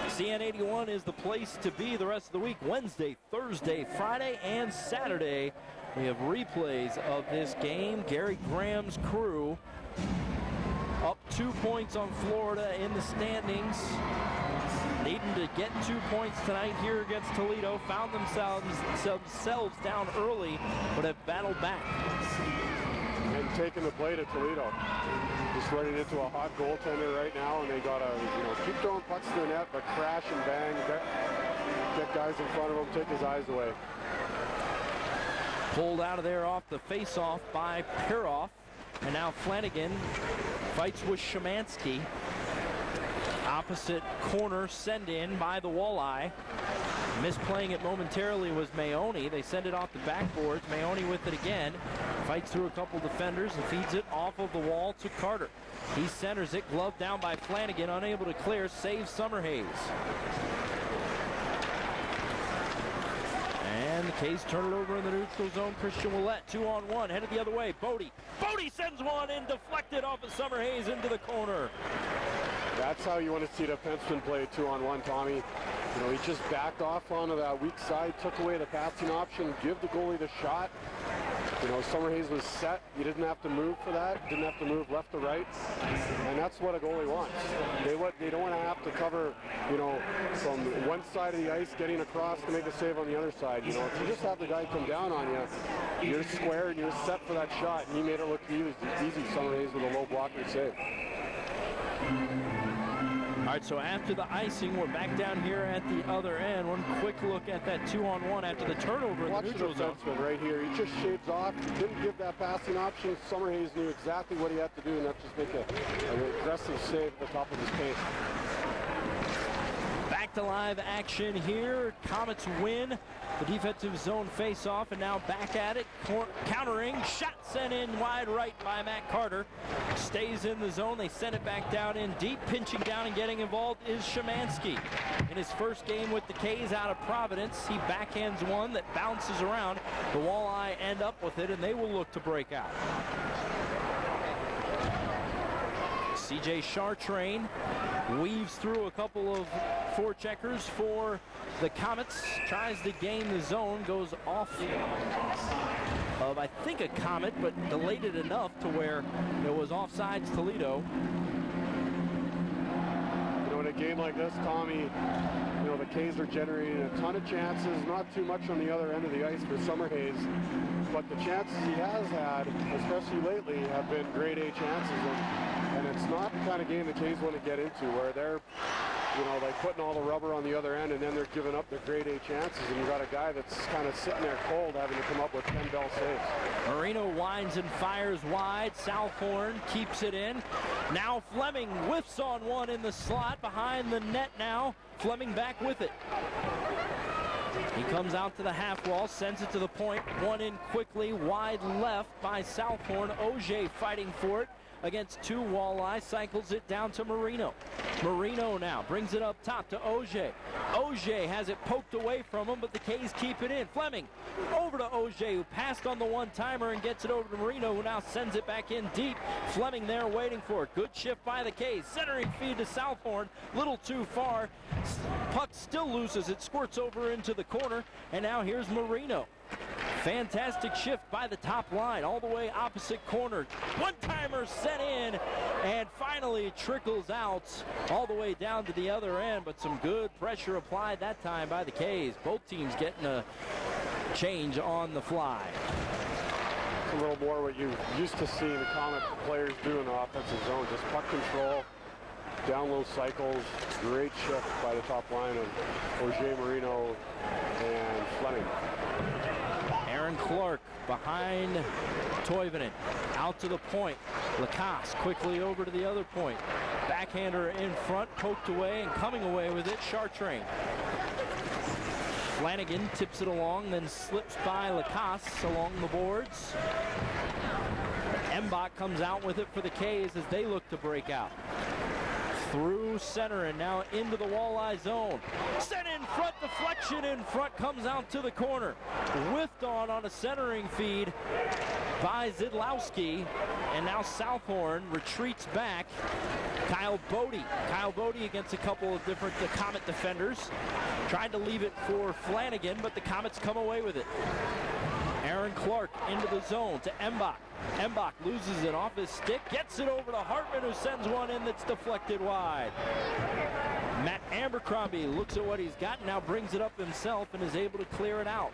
CN 81 is the place to be the rest of the week. Wednesday, Thursday, Friday, and Saturday. We have replays of this game. Gary Graham's crew up 2 points on Florida in the standings. Needing to get 2 points tonight here against Toledo. Found themselves down early, but have battled back. And taking the play to Toledo. Just running into a hot goaltender right now, and they got to, keep throwing pucks to the net, but crash and bang, get guys in front of him, take his eyes away. Pulled out of there off the face-off by Peroff, and now Flanagan fights with Szymanski. Opposite corner send in by the Walleye. Misplaying it momentarily was Mayoni. They send it off the backboards. Mayoni with it again. Fights through a couple defenders and feeds it off of the wall to Carter. He centers it, glove down by Flanagan, unable to clear, saves Summerhays. And the K's turn it over in the neutral zone. Christian Willett, 2-on-1, headed the other way. Bodie sends one in, deflected off of Summerhays into the corner. That's how you want to see the defenseman play 2-on-1, Tommy. He just backed off onto that weak side, took away the passing option, give the goalie the shot. Summerhays was set. He didn't have to move for that. Didn't have to move left to right. And that's what a goalie wants. They don't want to have to cover, from one side of the ice, getting across to make a save on the other side. If you just have the guy come down on you, you're square and you're set for that shot. And he made it look easy, Summerhays, with a low blocker save. All right, so after the icing, we're back down here at the other end. One quick look at that 2-on-1 after the turnover in the neutral zone. Right here, he just shaves off. He didn't give that passing option. Summerhays knew exactly what he had to do, and that's just make an aggressive save at the top of his paint. Back to live action here. Komets win the defensive zone face-off, and now back at it. Countering, shot sent in wide right by Matt Carter. Stays in the zone. They send it back down in deep. Pinching down and getting involved is Szymanski. In his first game with the K's out of Providence, he backhands one that bounces around. The Walleye end up with it, and they will look to break out. CJ Chartrain weaves through a couple of forecheckers for the Komets, tries to gain the zone, goes off of, I think, a Komet, but delayed it enough to where it was offsides Toledo. game like this, Tommy, you know, the K's are generating a ton of chances, not too much on the other end of the ice for Summerhays, but the chances he has had, especially lately, have been grade A chances, and it's not the kind of game the K's want to get into where they're, you know, like putting all the rubber on the other end and then they're giving up their grade A chances, and you got a guy that's kind of sitting there cold having to come up with 10 bell saves. Marino winds and fires wide. Southhorn keeps it in. Now Fleming whiffs on one in the slot behind the net now. Fleming back with it. He comes out to the half wall, sends it to the point. One in quickly, wide left by Southhorn. Auger fighting for it against two Walleye, cycles it down to Marino. Marino now brings it up top to Auger. Auger has it poked away from him, but the K's keep it in. Fleming over to Auger, who passed on the one-timer and gets it over to Marino, who now sends it back in deep. Fleming there waiting for it. Good shift by the K's. Centering feed to Southhorn, little too far. Puck still loses. It squirts over into the corner, and now here's Marino. Fantastic shift by the top line, all the way opposite corner. One-timer sent in, and finally it trickles out all the way down to the other end, but some good pressure applied that time by the K's. Both teams getting a change on the fly. A little more what you used to see the Komet players do in the offensive zone, just puck control, down low cycles, great shift by the top line of Auger, Marino, and Fleming. Aaron Clark behind Toivonen, out to the point. Lacasse quickly over to the other point. Backhander in front, poked away, and coming away with it, Chartrain. Flanagan tips it along, then slips by Lacasse along the boards. Mbach comes out with it for the K's as they look to break out. Through center and now into the Walleye zone. Sent in front, deflection in front, comes out to the corner. Whiffed on a centering feed by Zidlowski, and now Southhorn retreats back. Kyle Bodie against a couple of different Komet defenders. Tried to leave it for Flanagan, but the Komets come away with it. Aaron Clark into the zone to Mbach. Mbach loses it off his stick, gets it over to Hartman, who sends one in that's deflected wide. Matt Abercrombie looks at what he's got and now brings it up himself and is able to clear it out.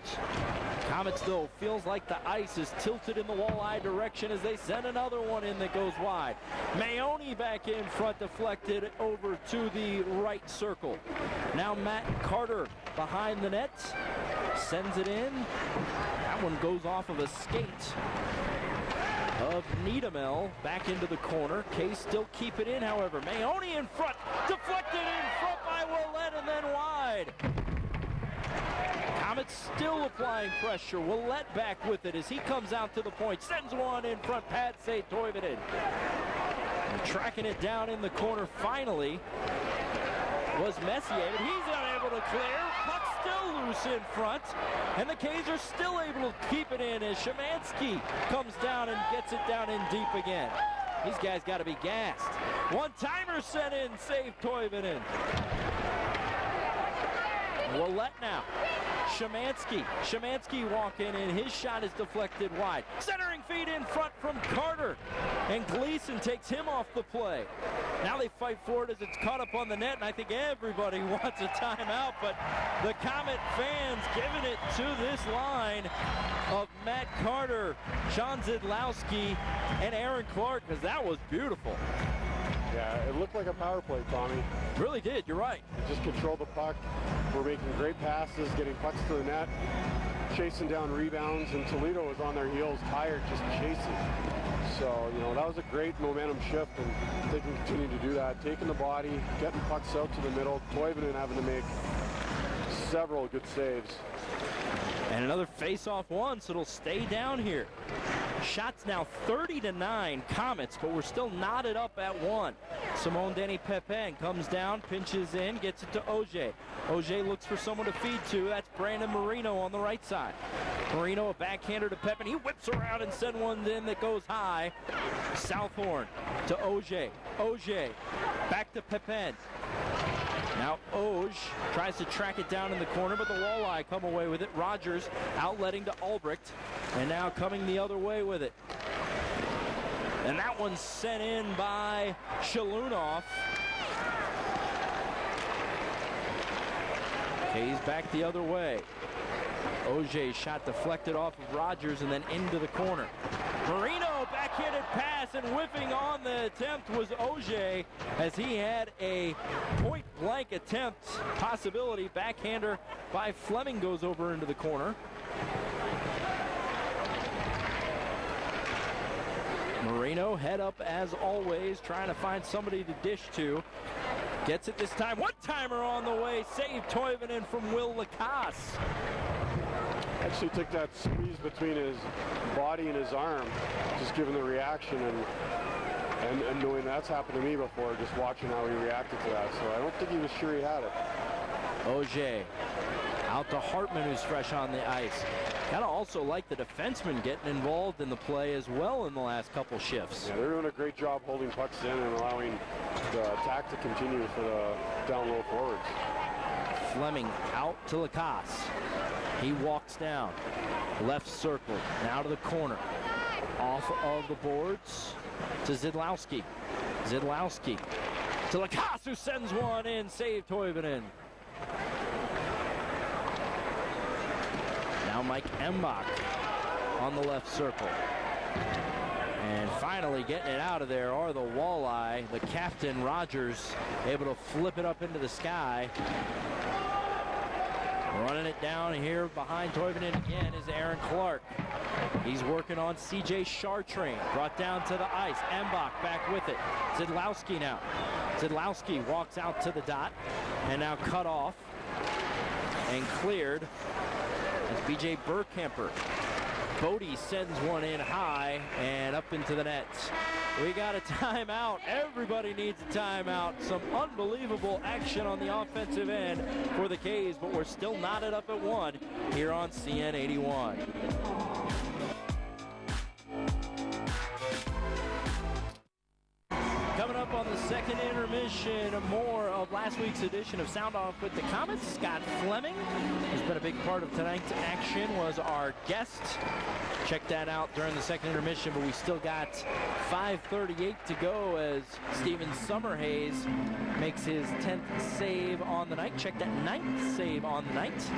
Komets, though, feels like the ice is tilted in the Walleye direction as they send another one in that goes wide. Mahoney back in front, deflected over to the right circle. Now Matt Carter behind the net, sends it in. That one goes off of a skate of Niedemel back into the corner. Case still keep it in, however. Mahoney in front, deflected in front by Willett and then wide. Komets still applying pressure. Willett back with it as he comes out to the point, sends one in front, Padsay Toivonen. Tracking it down in the corner finally was Messier, but he's unable to clear. Puck still loose in front, and the K's are still able to keep it in as Szymanski comes down and gets it down in deep again. These guys got to be gassed. One-timer sent in, save Toivonen. Willett now. Szymanski walking in, his shot is deflected wide. Centering feed in front from Carter, and Gleason takes him off the play. Now they fight for it as it's caught up on the net, and I think everybody wants a timeout, but the Komet fans giving it to this line of Matt Carter, Sean Zidlowski, and Aaron Clark, because that was beautiful. Yeah, it looked like a power play, Tommy. Really did, you're right. They just controlled the puck. We're making great passes, getting pucks to the net, chasing down rebounds, and Toledo was on their heels, tired, just chasing. So, you know, that was a great momentum shift, and they can continue to do that. Taking the body, getting pucks out to the middle, Toivonen having to make several good saves. And another face-off one, so it'll stay down here. Shots now 30-9 Komets, but we're still knotted up at 1. Simone Denny Pepin comes down, pinches in, gets it to Auger. Auger looks for someone to feed to. That's Brandon Marino on the right side. Marino, a backhander to Pepin. He whips around and sends one in that goes high. Southhorn to Auger. Auger back to Pepin. Now Auger tries to track it down in the corner, but the Walleye come away with it. Rogers outletting to Albrecht, and now coming the other way with it. And that one's sent in by Shalunov. Hayes back the other way. Auger shot deflected off of Rogers and then into the corner. Marino backhanded pass, and whiffing on the attempt was Auger, as he had a point-blank attempt possibility. Backhander by Fleming goes over into the corner. Marino head up as always, trying to find somebody to dish to. Gets it this time. One-timer on the way. Saved Toivonen from Will Lacasse. Actually took that squeeze between his body and his arm, just given the reaction and knowing that's happened to me before, just watching how he reacted to that. So I don't think he was sure he had it. Auger out to Hartman, who's fresh on the ice. Gotta also like the defenseman getting involved in the play as well in the last couple shifts. Yeah, they're doing a great job holding pucks in and allowing the attack to continue for the down low forwards. Fleming out to Lacasse. He walks down, left circle, now to the corner. Off of the boards to Zidlowski. Zidlowski to Lacasse, who sends one in, save Toivonen. Now Mike Embach on the left circle. And finally getting it out of there are the Walleye. The captain, Rogers, able to flip it up into the sky. Running it down here behind Toivonen again is Aaron Clark. He's working on C.J. Chartrain. Brought down to the ice. Embach back with it. Zidlowski now. Zidlowski walks out to the dot and now cut off and cleared. That's B.J. Burkhamper. Bodie sends one in high and up into the net. We got a timeout. Everybody needs a timeout. Some unbelievable action on the offensive end for the K's, but we're still knotted up at 1 here on CN 81. Coming up on the second intermission, more of last week's edition of Sound Off with the Komets. Scott Fleming, who's been a big part of tonight's action, was our guest. Check that out during the second intermission, but we still got 5:38 to go as Steven Summerhays makes his 10th save on the night. Check that 9th save on the night.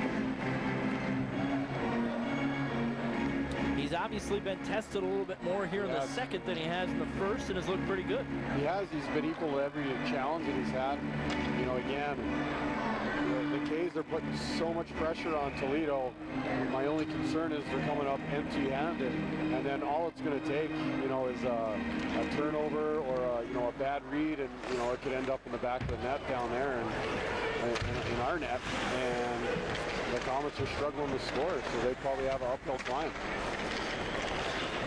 He's obviously been tested a little bit more here in the second than he has in the first, and has looked pretty good. He has. He's been equal to every challenge that he's had. You know, again, the K's are putting so much pressure on Toledo. My only concern is they're coming up empty-handed, and then all it's going to take, you know, is a turnover or a bad read, and it could end up in the back of the net down there and in our net. And the Komets are struggling to score, so they probably have an uphill climb.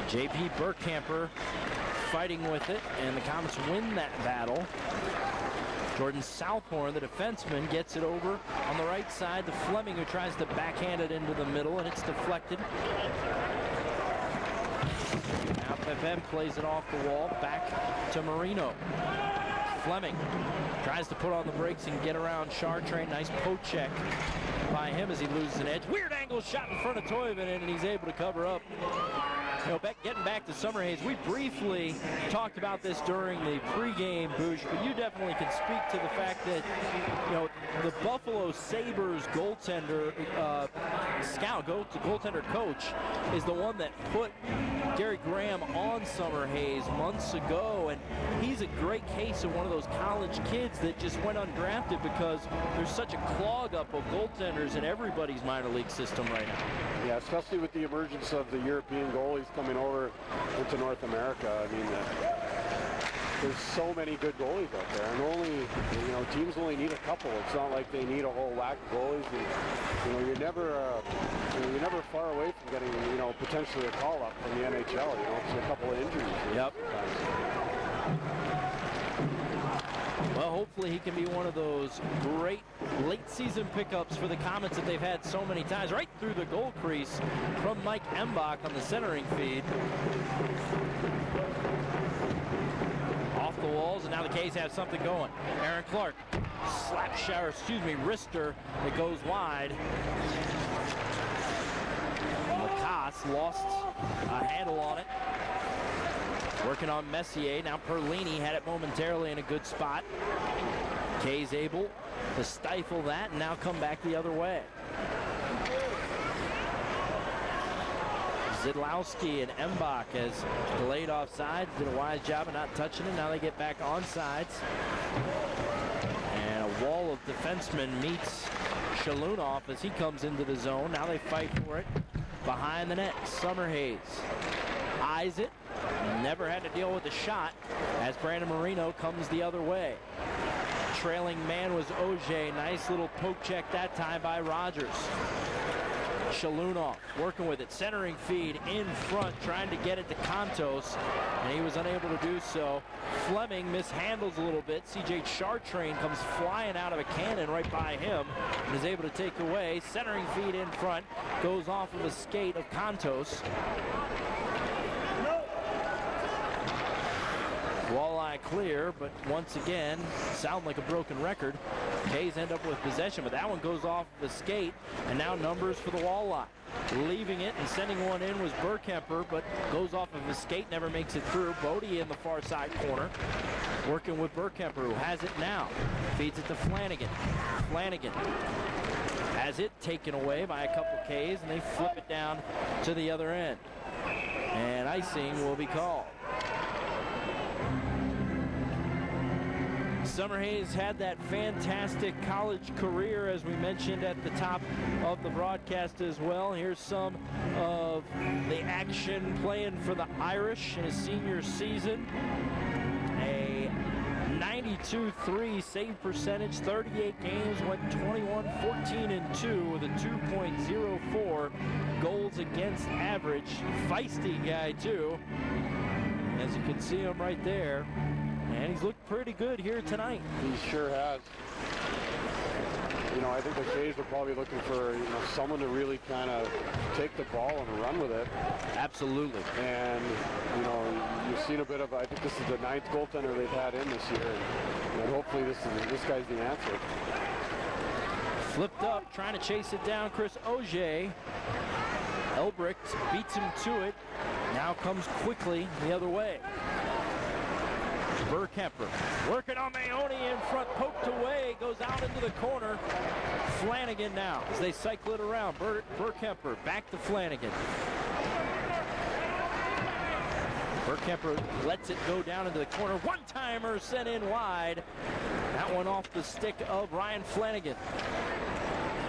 J.P. Burkhamper fighting with it, and the Komets win that battle. Jordan Southhorn, the defenseman, gets it over on the right side to Fleming, who tries to backhand it into the middle, and it's deflected. Now Pepin plays it off the wall, back to Marino. Fleming tries to put on the brakes and get around Chartrain. Nice poke check by him as he loses an edge. Weird angle shot in front of Toivonen, and he's able to cover up. Getting back to Summerhays, we briefly talked about this during the pregame, Boosh, but you definitely can speak to the fact that, the Buffalo Sabres goaltender, goaltender coach is the one that put Gary Graham on Summerhays months ago, and he's a great case of one of those college kids that just went undrafted because there's such a clog up of goaltenders in everybody's minor league system right now. Yeah, especially with the emergence of the European goalies coming over into North America. I mean, there's so many good goalies out there, and teams only need a couple. It's not like they need a whole whack of goalies. And, you're never far away from getting, potentially a call up from the NHL. It's a couple of injuries. Yep. Well, hopefully he can be one of those great late season pickups for the Komets that they've had so many times. Right through the goal crease from Mike Embach on the centering feed. Off the walls, and now the K's have something going. Aaron Clark, wrister. It goes wide. Lacasse lost a handle on it. Working on Messier. Now Perlini had it momentarily in a good spot. Kay's able to stifle that and now come back the other way. Zidlowski and Mbach has delayed offside, did a wise job of not touching it. Now they get back on sides. And a wall of defensemen meets Shalunov as he comes into the zone. Now they fight for it behind the net. Summerhays eyes it. Never had to deal with the shot as Brandon Marino comes the other way. Trailing man was Auger. Nice little poke check that time by Rogers. Shalunov working with it, centering feed in front, trying to get it to Kontos, and he was unable to do so. Fleming mishandles a little bit. CJ Chartrain comes flying out of a cannon right by him and is able to take away. Centering feed in front, goes off of a skate of Kontos. Walleye clear, but once again, sound like a broken record. Kays end up with possession, but that one goes off the skate, and now numbers for the Walleye. Leaving it and sending one in was Burkemper, but goes off of his skate, never makes it through. Bodie in the far side corner, working with Burkemper, who has it now. Feeds it to Flanagan. Flanagan has it taken away by a couple Ks, and they flip it down to the other end. And icing will be called. Summerhays had that fantastic college career, as we mentioned at the top of the broadcast as well. Here's some of the action playing for the Irish in his senior season. A 92.3 save percentage, 38 games, went 21-14-2 with a 2.04 goals against average. Feisty guy too, as you can see him right there. And he's looked pretty good here tonight. He sure has. You know, I think the Jays are probably looking for, someone to really kind of take the ball and run with it. Absolutely. And, you've seen a bit of, I think this is the 9th goaltender they've had in this year. And hopefully this guy's the answer. Flipped up, trying to chase it down, Chris Auger. Elbricht beats him to it. Now comes quickly the other way. Burkemper working on Mahoney in front, poked away, goes out into the corner. Flanagan now as they cycle it around. Burkemper back to Flanagan. Burkemper lets it go down into the corner. One-timer sent in wide. That one off the stick of Ryan Flanagan.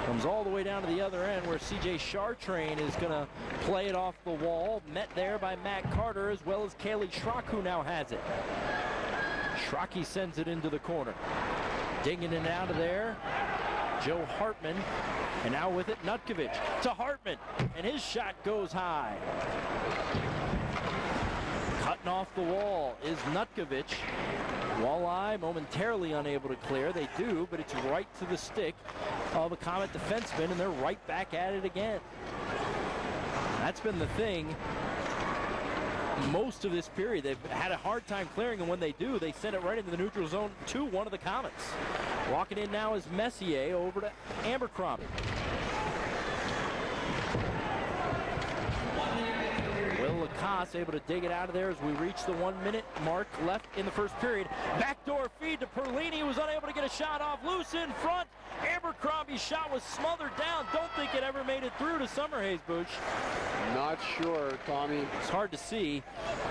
Comes all the way down to the other end where CJ Chartrain is going to play it off the wall. Met there by Matt Carter as well as Kaylee Schrock, who now has it. Schrocky sends it into the corner. Digging it out of there, Joe Hartman. And now with it, Nutkovich to Hartman. And his shot goes high. Cutting off the wall is Nutkovich. Walleye momentarily unable to clear. They do, but it's right to the stick of a Komet defenseman, and they're right back at it again. That's been the thing most of this period. They've had a hard time clearing, and when they do, they send it right into the neutral zone to one of the Komets. Walking in now is Messier over to Abercrombie. Will Lacasse able to dig it out of there as we reach the 1 minute mark left in the first period. Backdoor feed to Perlini, who was unable to get a shot off. Loose in front. Abercrombie's shot was smothered down. Don't think it ever made it through to Summerhays, Booch. Not sure, Tommy. It's hard to see.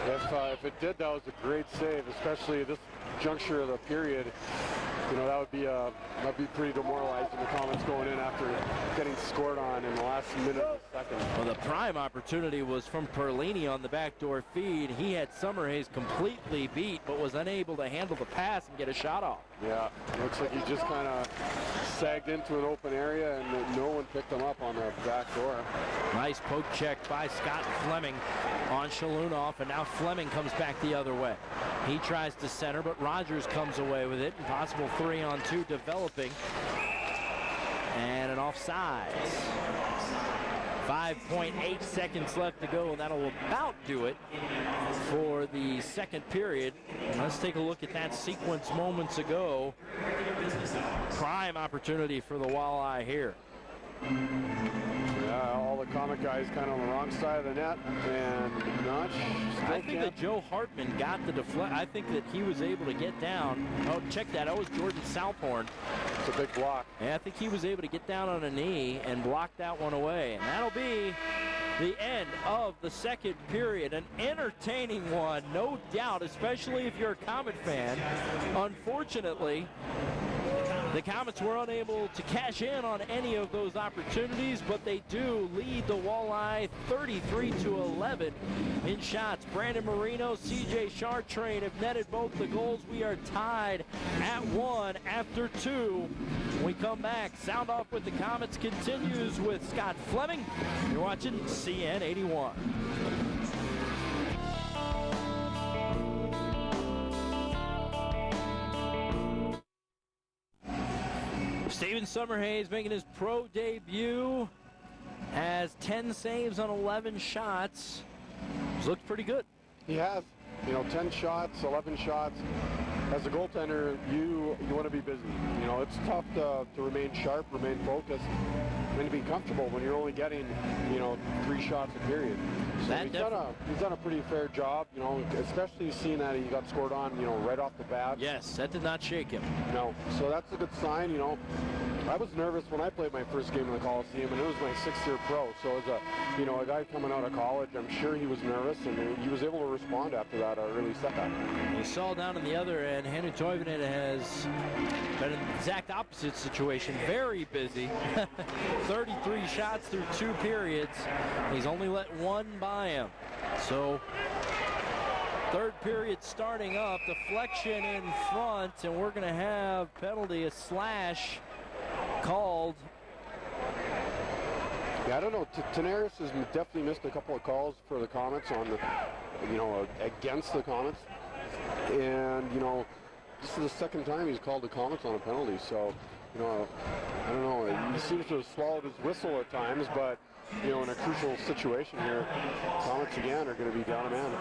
If it did, that was a great save, especially at this juncture of the period. That'd be pretty demoralizing. The Komets going in after getting scored on in the last minute of the second. Well, the prime opportunity was from Perlini on the backdoor feed. He had Summerhays completely beat, but was unable to handle the pass and get a shot off. Yeah, looks like he just kind of sagged into an open area, and no one picked him up on the back door. Nice poke check by Scott Fleming on Shalunov, and now Fleming comes back the other way. He tries to center, but Rogers comes away with it. Impossible 3-on-2 developing. And an offside. 5.8 seconds left to go, and that'll about do it for the second period. And let's take a look at that sequence moments ago. Prime opportunity for the Walleye here. Yeah, all the Komet guys kind of on the wrong side of the net, and not still I think that Joe Hartman got the deflect. I think that he was able to get down. Oh, check that. That was Jordan Southhorn. It's a big block. Yeah, I think he was able to get down on a knee and block that one away. And that'll be the end of the second period. An entertaining one, no doubt, especially if you're a Komet fan. Unfortunately, the Komets were unable to cash in on any of those opportunities, but they do lead the Walleye 33-11 in shots. Brandon Marino, CJ Chartrain have netted both the goals. We are tied at 1 after 2. When we come back, Sound Off with the Komets continues with Scott Fleming. You're watching CN 81. Steven Summerhays making his pro debut, has 10 saves on 11 shots. He's looked pretty good. He has, 10 shots, 11 shots. As a goaltender, you want to be busy. It's tough to remain sharp, remain focused, and to be comfortable when you're only getting, 3 shots a period. So he's done a pretty fair job, especially seeing that he got scored on, right off the bat. Yes, that did not shake him. No, so that's a good sign, I was nervous when I played my first game in the Coliseum, and it was my 6th year pro. So as a guy coming out of college, I'm sure he was nervous, and he was able to respond after that early setback. You saw down on the other end, Henry Toivonen has been in the exact opposite situation. Very busy. 33 shots through 2 periods. He's only let 1 by him. So third period starting up. Deflection in front, and we're going to have penalty, a slash called. Yeah, I don't know. Tanaris has definitely missed a couple of calls for the Komets on the, against the Komets. And, this is the second time he's called the Komets on a penalty. So, I don't know. He seems to have swallowed his whistle at times, but, in a crucial situation here, Komets again are going to be down a man.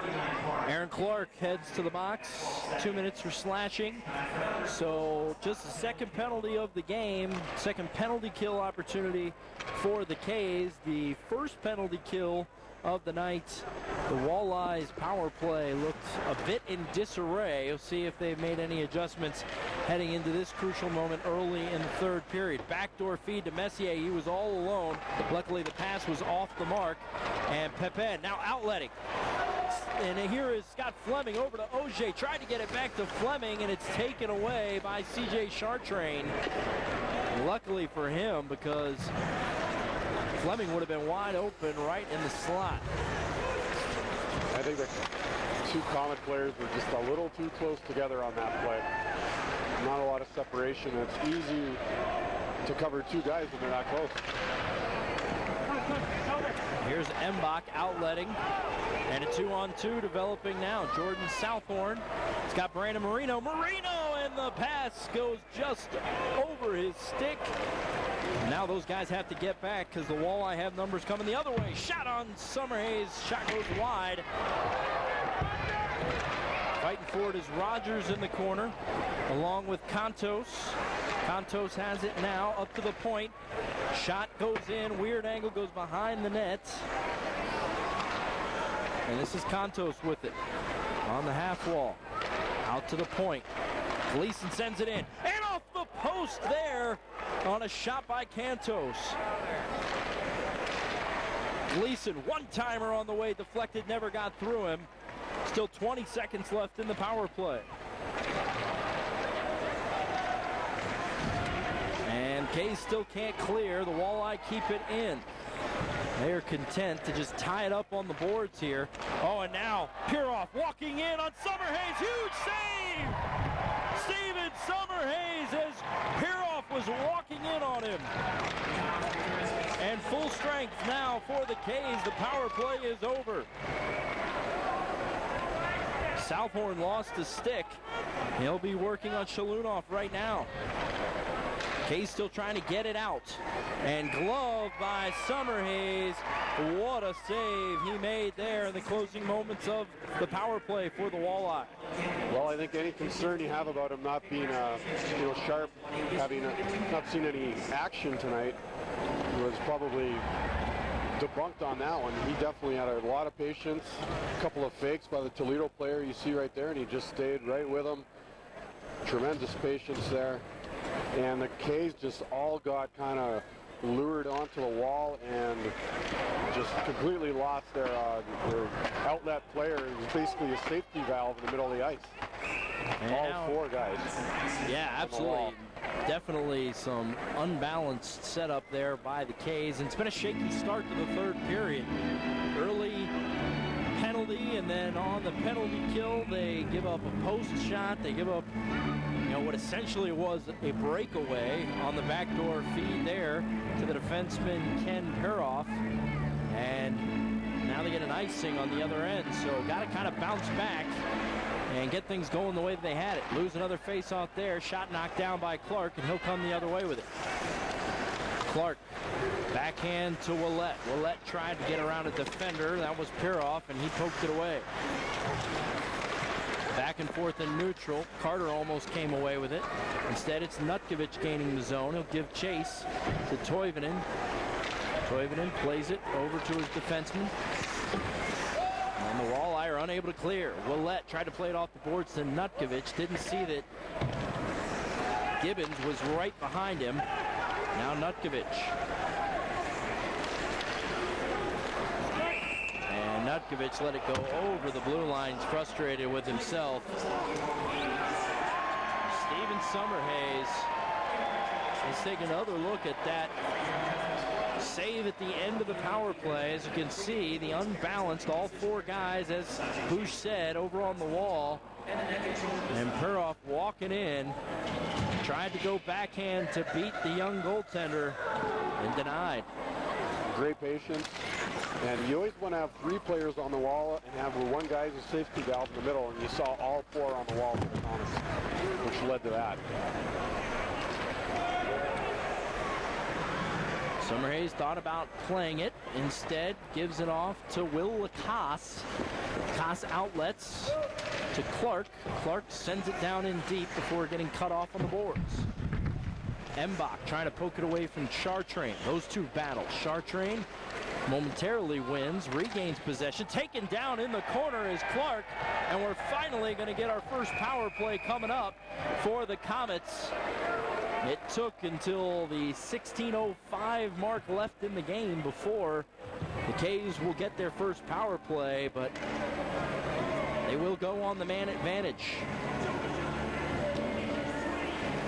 Aaron Clark heads to the box. 2 minutes for slashing. So just the second penalty of the game. Second penalty kill opportunity for the K's. The first penalty kill of the night. The Walleye's power play looked a bit in disarray. You'll see if they've made any adjustments heading into this crucial moment early in the third period. Backdoor feed to Messier. He was all alone. Luckily, the pass was off the mark. And Pepin now outletting. And here is Scott Fleming over to Auger. Tried to get it back to Fleming, and it's taken away by CJ Chartrain. Luckily for him, because Fleming would have been wide open right in the slot. I think the 2 Komet players were just a little too close together on that play. Not a lot of separation. It's easy to cover 2 guys when they're that close. Here's Mbach outletting, and a 2-on-2 developing now. Jordan Southhorn. It's got Brandon Marino, and the pass goes just over his stick. Now those guys have to get back because the Walleye have numbers coming the other way. Shot on Summerhays. Shot goes wide. Fighting for it is Rogers in the corner, along with Contos. Contos has it now up to the point. Shot goes in. Weird angle, goes behind the net. And this is Contos with it on the half wall. Out to the point. Gleason sends it in. And off the post there on a shot by Cantos. Gleason, one-timer on the way, deflected, never got through him. Still 20 seconds left in the power play. And Kay still can't clear. The Walleye keep it in. They are content to just tie it up on the boards here. Oh, and now Piroff walking in on Summerhays. Huge save! Steven Summerhays as Piroff was walking in on him. And full strength now for the K's. The power play is over. Southhorn lost a stick. He'll be working on Shalunov right now. Kay's still trying to get it out. And glove by Summerhays. What a save he made there in the closing moments of the power play for the Walleye. Well, I think any concern you have about him not being, sharp, having not seen any action tonight, was probably debunked on that one. He definitely had a lot of patience. A couple of fakes by the Toledo player you see right there, and he just stayed right with him. Tremendous patience there. And the K's just all got kind of lured onto the wall and just completely lost their outlet player. It was basically a safety valve in the middle of the ice. And all now, 4 guys. Yeah, absolutely. Definitely some unbalanced setup there by the K's. And it's been a shaky start to the 3rd period. Early penalty, and then on the penalty kill, they give up a post shot. They give up, you know, what essentially was a breakaway on the backdoor feed there to the defenseman Ken Peroff. And now they get an icing on the other end. So got to kind of bounce back and get things going the way that they had it. Lose another face-off there. Shot knocked down by Clark, and he'll come the other way with it. Clark, backhand to Walleye. Walleye tried to get around a defender. That was Peroff, and he poked it away. Back and forth in neutral. Carter almost came away with it. Instead, it's Nutkovich gaining the zone. He'll give chase to Toivonen. Toivonen plays it over to his defenseman. And the Walleye are unable to clear. Walleye tried to play it off the boards to Nutkovich. Didn't see that Gibbons was right behind him. Now Nutkovich. And Nutkovich let it go over the blue lines, frustrated with himself. Steven Summerhays. Let's take another look at that save at the end of the power play. As you can see, the unbalanced, all 4 guys, as Bush said, over on the wall. And Peroff walking in, tried to go backhand to beat the young goaltender and denied. Great patience. And you always want to have 3 players on the wall and have 1 guy as a safety valve in the middle, and you saw all 4 on the wall for the Komets, which led to that. Summerhays thought about playing it. Instead, gives it off to Will Lacasse. Lacasse outlets to Clark. Clark sends it down in deep before getting cut off on the boards. Mbach trying to poke it away from Chartrain. Those 2 battle. Chartrain momentarily wins, regains possession. Taken down in the corner is Clark. And we're finally going to get our first power play coming up for the Komets. It took until the 16:05 mark left in the game before the K's will get their first power play, but they will go on the man advantage.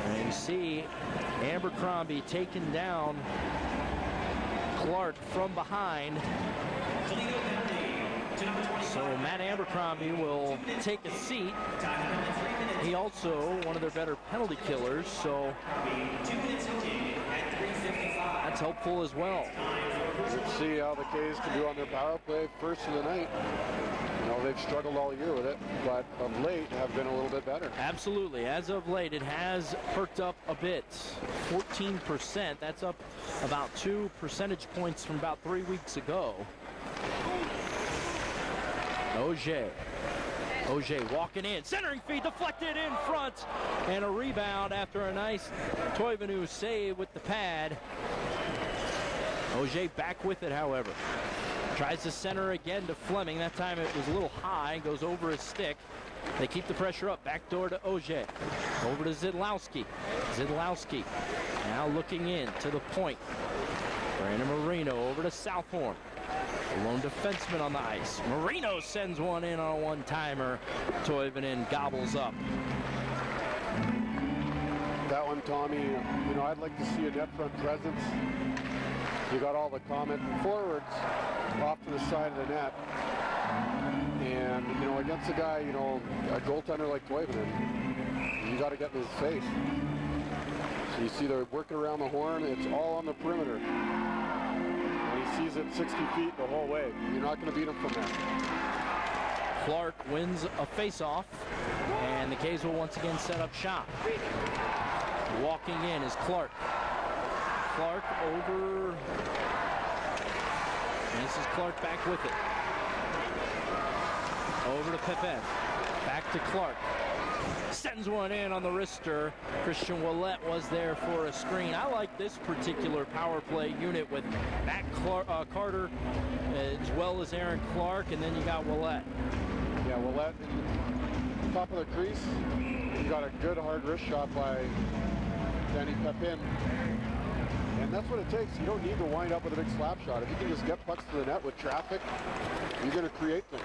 And you see Abercrombie taking down Clark from behind. So Matt Abercrombie will take a seat. He also one of their better penalty killers, so that's helpful as well. Let's see how the K's can do on their power play first of the night. You know, they've struggled all year with it, but of late have been a little bit better. Absolutely. As of late, it has perked up a bit. 14%. That's up about 2 percentage points from about 3 weeks ago. Auger walking in, centering feed deflected in front, and a rebound after a nice Toivonen save with the pad. Auger back with it, however. Tries to center again to Fleming. That time it was a little high, goes over his stick. They keep the pressure up, back door to Auger. Over to Zidlowski. Zidlowski now looking in to the point. Brandon Marino over to Southhorn. A lone defenseman on the ice. Marino sends one in on a one-timer. Toivonen gobbles up. That one, Tommy, you know, I'd like to see a net front presence. You got all the Komet forwards off to the side of the net. And, you know, against a guy, you know, a goaltender like Toivonen, you got to get in his face. So you see they're working around the horn. It's all on the perimeter. He sees it 60 feet the whole way. You're not going to beat him from there. Clark wins a face-off, and the K's will once again set up shop. Walking in is Clark. Clark over. And this is Clark back with it. Over to Pepin. Back to Clark. Sends one in on the wrister. Christian Walleye was there for a screen. I like this particular power play unit with Matt Carter as well as Aaron Clark, and then you got Walleye. Yeah, Walleye in top of the crease. You got a good hard wrist shot by Danny Pepin. And that's what it takes. You don't need to wind up with a big slap shot. If you can just get pucks to the net with traffic, you're going to create things.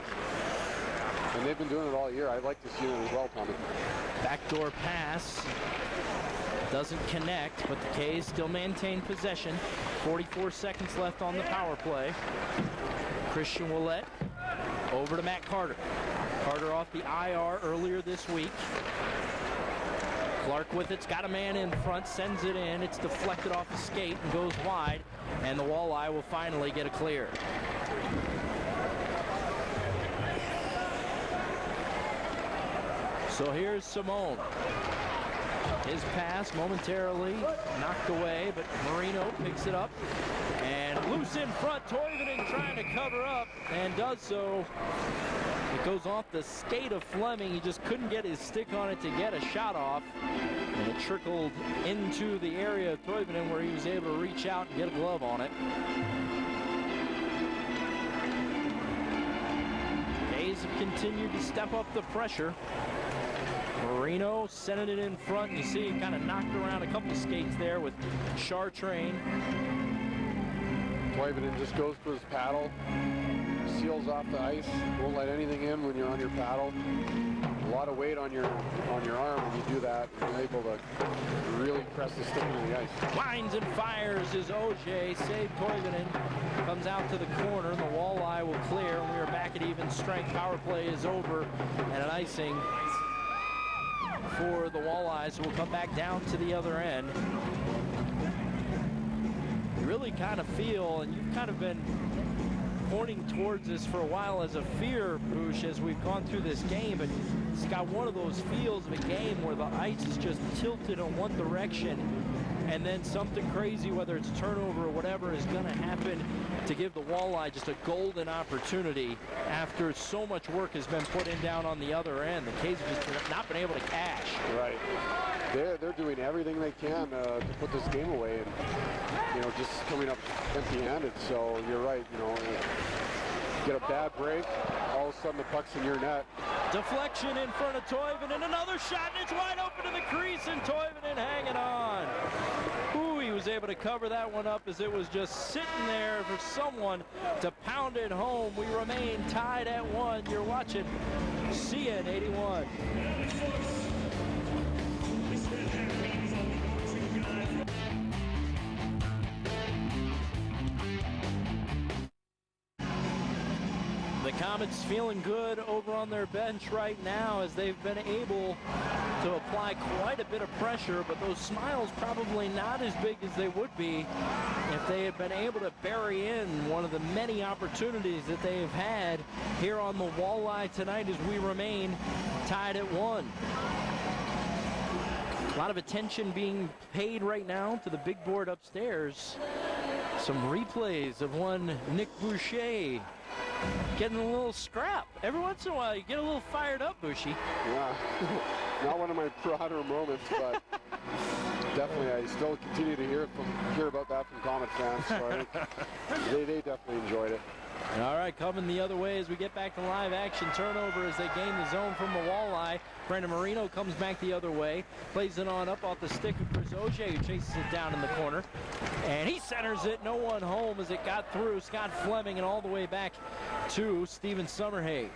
And they've been doing it all year. I like this unit as well, Tommy. Backdoor pass. Doesn't connect, but the K's still maintain possession. 44 seconds left on the power play. Christian Walleye over to Matt Carter. Carter off the IR earlier this week. Clark with it's got a man in front, sends it in. It's deflected off the skate and goes wide, and the Walleye will finally get a clear. So here's Simone. His pass momentarily knocked away, but Marino picks it up. And loose in front, Toivonen trying to cover up, and does so. It goes off the skate of Fleming. He just couldn't get his stick on it to get a shot off. And it trickled into the area of Toivonen where he was able to reach out and get a glove on it. A's have continued to step up the pressure. Marino sending it in front. You see he kind of knocked around a couple of skates there with Chartrain. Toivonen just goes to his paddle, seals off the ice, won't let anything in when you're on your paddle. A lot of weight on your arm when you do that. You're able to really press the stick into the ice. Lines and fires is Auger. Save Toivonen. Comes out to the corner. The Walleye will clear, and we are back at even strength. Power play is over, and an icing for the Walleyes. We'll come back down to the other end. You really kind of feel, and you've kind of been pointing towards this for a while as a fear, Bush, as we've gone through this game, but it's got one of those feels of a game where the ice is just tilted in one direction, and then something crazy, whether it's turnover or whatever, is going to happen to give the Walleye just a golden opportunity after so much work has been put in down on the other end. The K's have just not been able to cash. Right. They're doing everything they can to put this game away, and just coming up empty-handed. So you're right. Get a bad break, all of a sudden the puck's in your net. Deflection in front of Toivonen, another shot, and it's wide open to the crease, and Toivonen hanging on. Ooh, he was able to cover that one up as it was just sitting there for someone to pound it home. We remain tied at 1. You're watching CN 81. The Komets feeling good over on their bench right now as they've been able to apply quite a bit of pressure, but those smiles probably not as big as they would be if they had been able to bury in one of the many opportunities that they have had here on the Walleye tonight as we remain tied at 1. A lot of attention being paid right now to the big board upstairs. Some replays of one Nick Boucher getting a little scrap. Every once in a while, you get a little fired up, Bushy. Yeah, not one of my prouder moments, but definitely I still continue to hear about that from Komets fans. So I think they definitely enjoyed it. All right, coming the other way as we get back to live action. Turnover as they gain the zone from the Walleye. Brandon Marino comes back the other way. Plays it on up off the stick of Chris Auger, who chases it down in the corner. And he centers it. No one home as it got through Scott Fleming and all the way back to Steven Summerhays.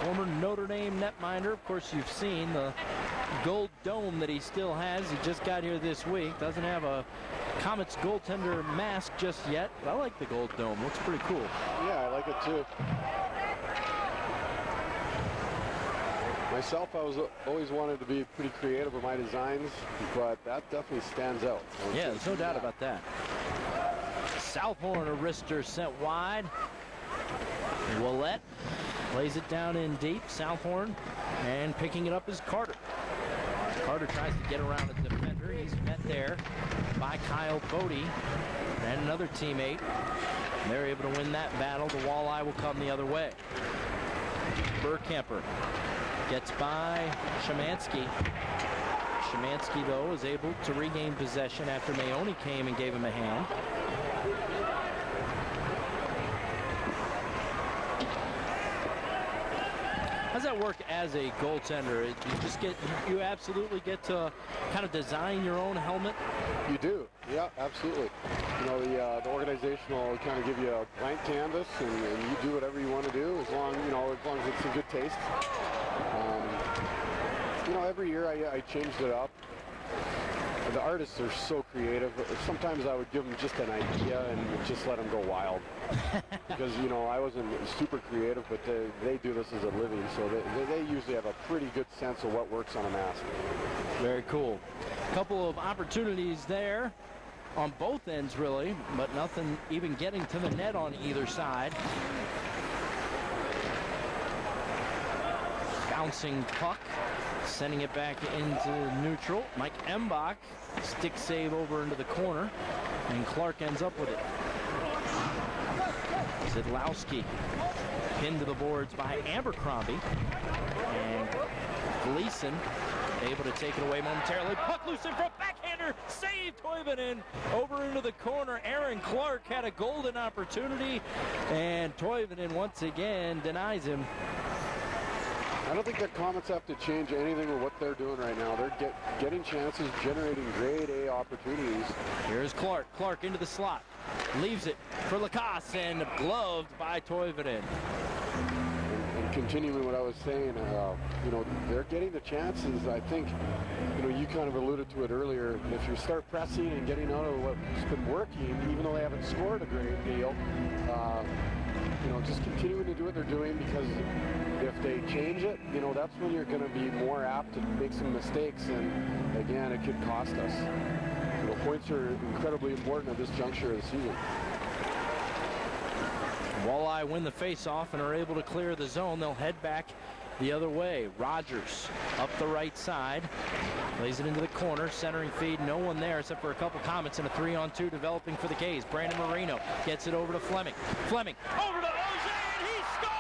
Former Notre Dame netminder. Of course, you've seen the gold dome that he still has. He just got here this week. Doesn't have a Komets goaltender mask just yet, but I like the gold dome. Looks pretty cool. Yeah, I like it too. Myself, I was always wanted to be pretty creative with my designs, but that definitely stands out. Yeah, there's no doubt about that. Southhorn, a wrister sent wide. Walleye lays it down in deep. Southhorn, and picking it up is Carter. Carter tries to get around a defender. He's met there by Kyle Bodie and another teammate. They're able to win that battle. The Walleye will come the other way. Burkemper Gets by Szymanski. Szymanski, though, is able to regain possession after Maone came and gave him a hand. How's that work as a goaltender? You absolutely get to kind of design your own helmet? You do, yeah, absolutely. You know, the organization will kind of give you a blank canvas, and you do whatever you want to do as long as it's in good taste. You know, every year I changed it up. The artists are so creative. Sometimes I would give them just an idea and just let them go wild. Because, you know, I wasn't super creative, but they do this as a living, so they usually have a pretty good sense of what works on a mask. Very cool. A couple of opportunities there on both ends, really, but nothing even getting to the net on either side. Bouncing puck, sending it back into neutral. Mike Embach, stick save over into the corner, and Clark ends up with it. Zidlowski pinned to the boards by Abercrombie, and Gleason able to take it away momentarily. Puck loose in front, backhander, save Toivonen over into the corner. Aaron Clark had a golden opportunity, and Toivonen once again denies him. I don't think the Komets have to change anything with what they're doing right now. They're getting chances, generating grade A opportunities. Here's Clark. Clark into the slot. Leaves it for Lacasse, and gloved by Toivonen. And continuing what I was saying, you know, they're getting the chances. I think, you know, you kind of alluded to it earlier. If you start pressing and getting out of what's been working, even though they haven't scored a great deal, you know, just continuing to do what they're doing, because if they change it, you know, that's when you're going to be more apt to make some mistakes, and again, it could cost us. You know, points are incredibly important at this juncture of the season. Walleye win the face-off and are able to clear the zone. They'll head back the other way. Rogers up the right side, plays it into the corner, centering feed, no one there except for a couple Komets, and a 3-on-2 developing for the K's. Brandon Marino gets it over to Fleming. Fleming over to Auger, and he scores!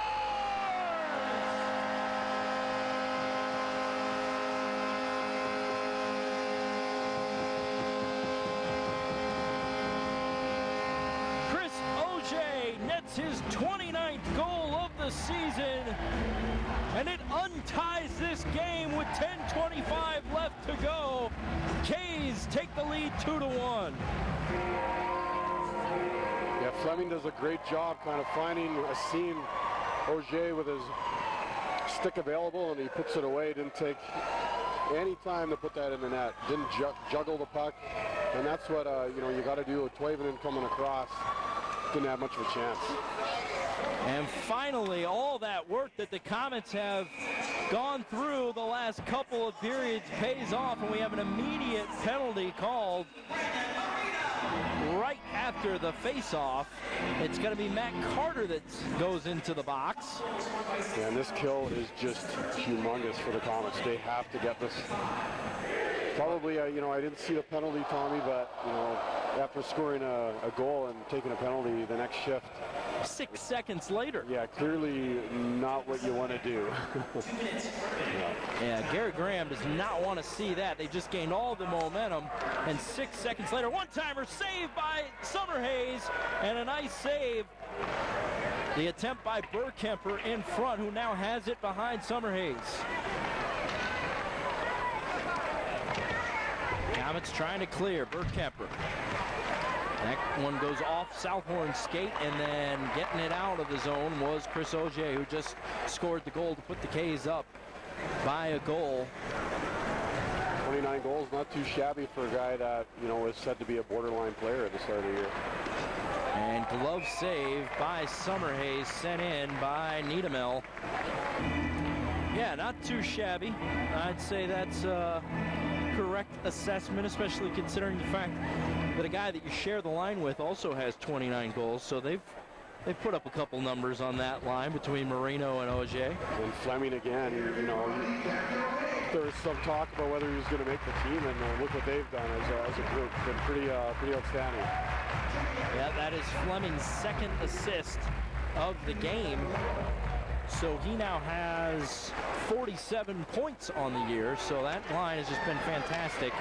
Chris Auger nets his 29th goal of the season, and it unties this game with 10:25 left to go. K's take the lead 2-1. Yeah, Fleming does a great job kind of finding a seam. Auger with his stick available, and he puts it away. Didn't take any time to put that in the net. Didn't juggle the puck, and that's what you know, you got to do with Toivonen coming across. Didn't have much of a chance. And finally, all that work that the Komets have gone through the last couple of periods pays off, and we have an immediate penalty called right after the face-off. It's going to be Matt Carter that goes into the box. Yeah, and this kill is just humongous for the Komets. They have to get this. Probably, you know, I didn't see the penalty, Tommy, but, you know, after scoring a goal and taking a penalty the next shift. 6 seconds later. Yeah, clearly not what you want to do. Yeah, Garrett Graham does not want to see that. They just gained all the momentum, and 6 seconds later, one-timer saved by Summerhays, and a nice save. The attempt by Burkemper in front, who now has it behind Summerhays. Komets trying to clear. Burkemper. That one goes off Southhorn's skate, and then getting it out of the zone was Chris Auger, who just scored the goal to put the K's up by a goal. 29 goals, not too shabby for a guy that, you know, is said to be a borderline player at the start of the year. And glove save by Summerhays, sent in by Niedemel. Yeah, not too shabby. I'd say that's a correct assessment, especially considering the fact that a guy that you share the line with also has 29 goals. So they've put up a couple numbers on that line between Marino and Auger. And Fleming again, you know, there was some talk about whether he was going to make the team, and look what they've done as a group. Been pretty outstanding. Yeah, that is Fleming's second assist of the game. So he now has 47 points on the year, so that line has just been fantastic.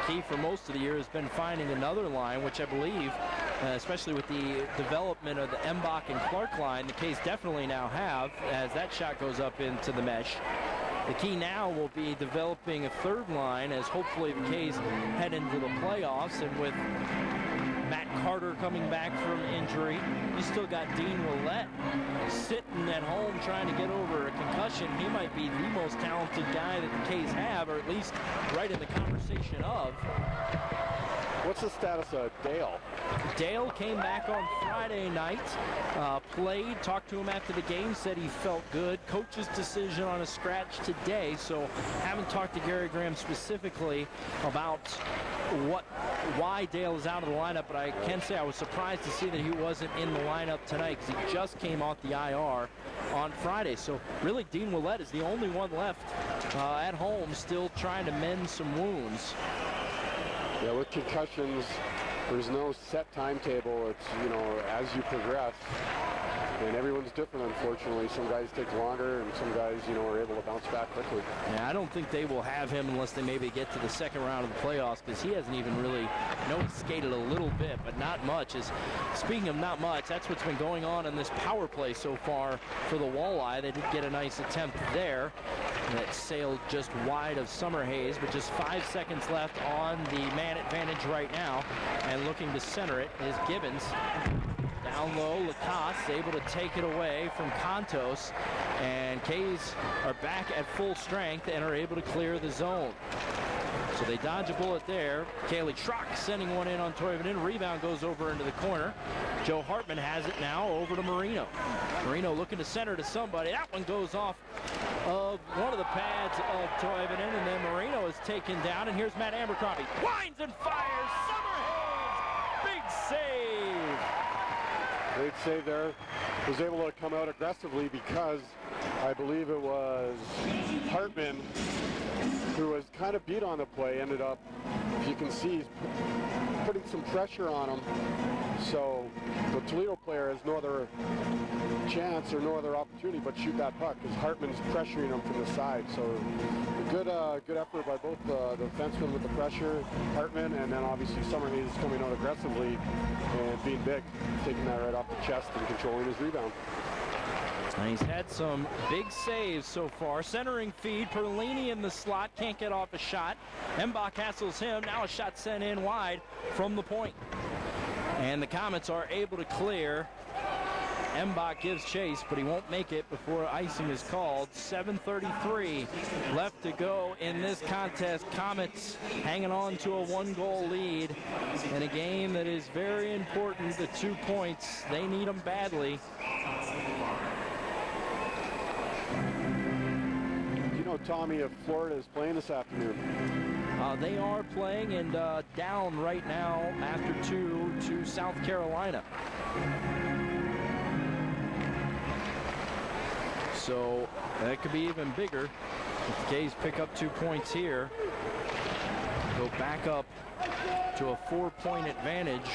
Key for most of the year has been finding another line, which I believe, especially with the development of the Mbach and Clark line, the K's definitely now have, as that shot goes up into the mesh. The key now will be developing a third line as hopefully the K's head into the playoffs, and with Matt Carter coming back from injury, you still got Dean Willett sitting at home trying to get over a concussion. He might be the most talented guy that the K's have, or at least right in the conversation of. What's the status of Dale? Dale came back on Friday night, played, talked to him after the game, said he felt good. Coach's decision on a scratch today, so haven't talked to Gary Graham specifically about why Dale is out of the lineup, but I can say I was surprised to see that he wasn't in the lineup tonight because he just came off the IR on Friday. So really Dean Willett is the only one left at home, still trying to mend some wounds. Yeah, with concussions, there's no set timetable. It's, you know, as you progress, and everyone's different, unfortunately. Some guys take longer, and some guys, you know, are able to bounce back quickly. Yeah, I don't think they will have him unless they maybe get to the second round of the playoffs, because he hasn't even really, I know he skated a little bit, but not much. Speaking of not much, that's what's been going on in this power play so far for the Walleye. They did get a nice attempt there that sailed just wide of Summerhays, but just 5 seconds left on the man advantage right now, and looking to center it is Gibbons. Down low, Lacoste able to take it away from Contos, and K's are back at full strength and are able to clear the zone. So they dodge a bullet there. Kaylee Schrock sending one in on Toivonen. Rebound goes over into the corner. Joe Hartman has it now over to Marino. Marino looking to center to somebody. That one goes off of one of the pads of Toivonen, and then Marino is taken down. And here's Matt Abercrombie. Winds and fires. Summerhays. Big save. Great save there. Was able to come out aggressively because I believe it was Hartman who was kind of beat on the play, ended up, if you can see, he's putting some pressure on him. So the Toledo player has no other chance or no other opportunity but shoot that puck because Hartman's pressuring him from the side. So a good effort by both the defensemen with the pressure, Hartman, and then obviously Summerhays coming out aggressively and being big, taking that right off the chest and controlling his rebound. And he's had some big saves so far. Centering feed, Perlini in the slot, can't get off a shot. Mbach hassles him, now a shot sent in wide from the point. And the Komets are able to clear. Mbach gives chase, but he won't make it before icing is called. 7:33 left to go in this contest. Komets hanging on to a one-goal lead in a game that is very important. The 2 points, they need them badly. Tommy, if Florida is playing this afternoon? They are playing and down right now after 2 to South Carolina. So that could be even bigger if the K's pick up 2 points here. Go back up to a 4-point advantage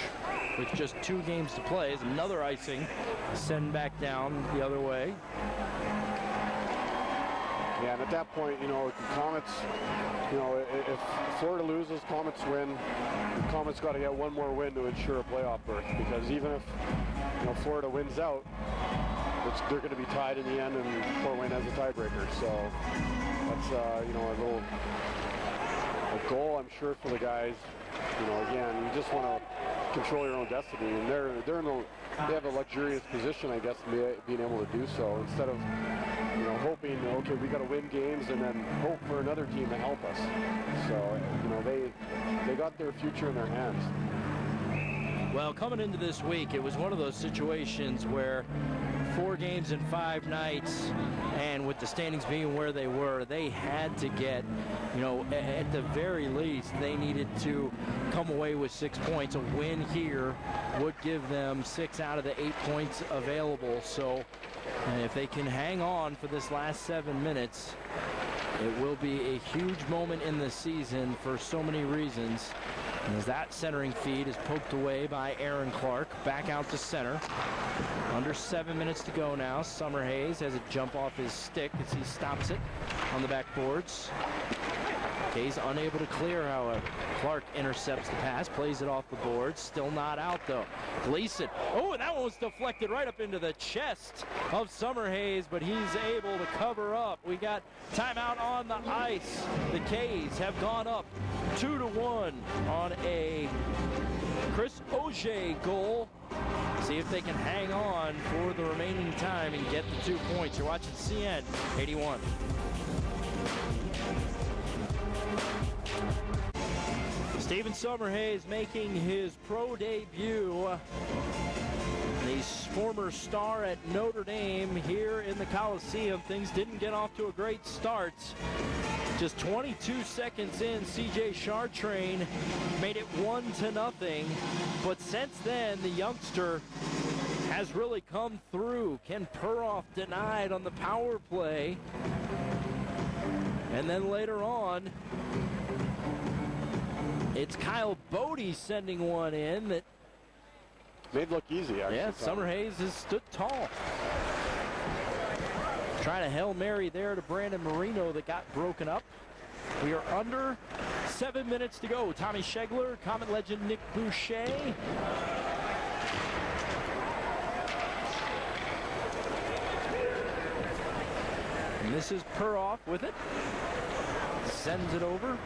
with just 2 games to play. Is another icing, send back down the other way. Yeah, and at that point, you know, the Komets, you know, if Florida loses, Komets win. The Komets got to get one more win to ensure a playoff berth, because even if, you know, Florida wins out, they're going to be tied in the end, and Fort Wayne has a tiebreaker. So that's, you know, a goal, I'm sure, for the guys. You know, again, you just want to control your own destiny, and they have a luxurious position, I guess, being able to do so, instead of, you know, hoping, okay, we got to win games and then hope for another team to help us. So, you know, they got their future in their hands. Well, coming into this week, it was one of those situations where 4 games in 5 nights, and with the standings being where they were, they had to get, you know, at the very least, they needed to come away with 6 points. A win here would give them 6 out of the 8 points available. So if they can hang on for this last 7 minutes, it will be a huge moment in the season for so many reasons. As that centering feed is poked away by Aaron Clark. Back out to center. Under 7 minutes to go now. Summerhays has a jump off his stick as he stops it on the backboards. Kay's unable to clear, however. Clark intercepts the pass, plays it off the board. Still not out, though. Gleason. Oh, and that one was deflected right up into the chest of Summerhays, but he's able to cover up. We got timeout on the ice. The Kays have gone up 2-1 on a Chris Auger goal. See if they can hang on for the remaining time and get the 2 points. You're watching CN 81. Steven Summerhays making his pro debut. The former star at Notre Dame here in the Coliseum. Things didn't get off to a great start. Just 22 seconds in, CJ Chartrain made it 1-0. But since then, the youngster has really come through. Ken Perhoff denied on the power play. And then later on, it's Kyle Bodie sending one in that made look easy, actually. Yeah, Summerhays has stood tall. Trying a Hail Mary there to Brandon Marino that got broken up. We are under 7 minutes to go. Tommy Schegler, Comet legend Nick Boucher. And this is Perhoff with it. Sends it over.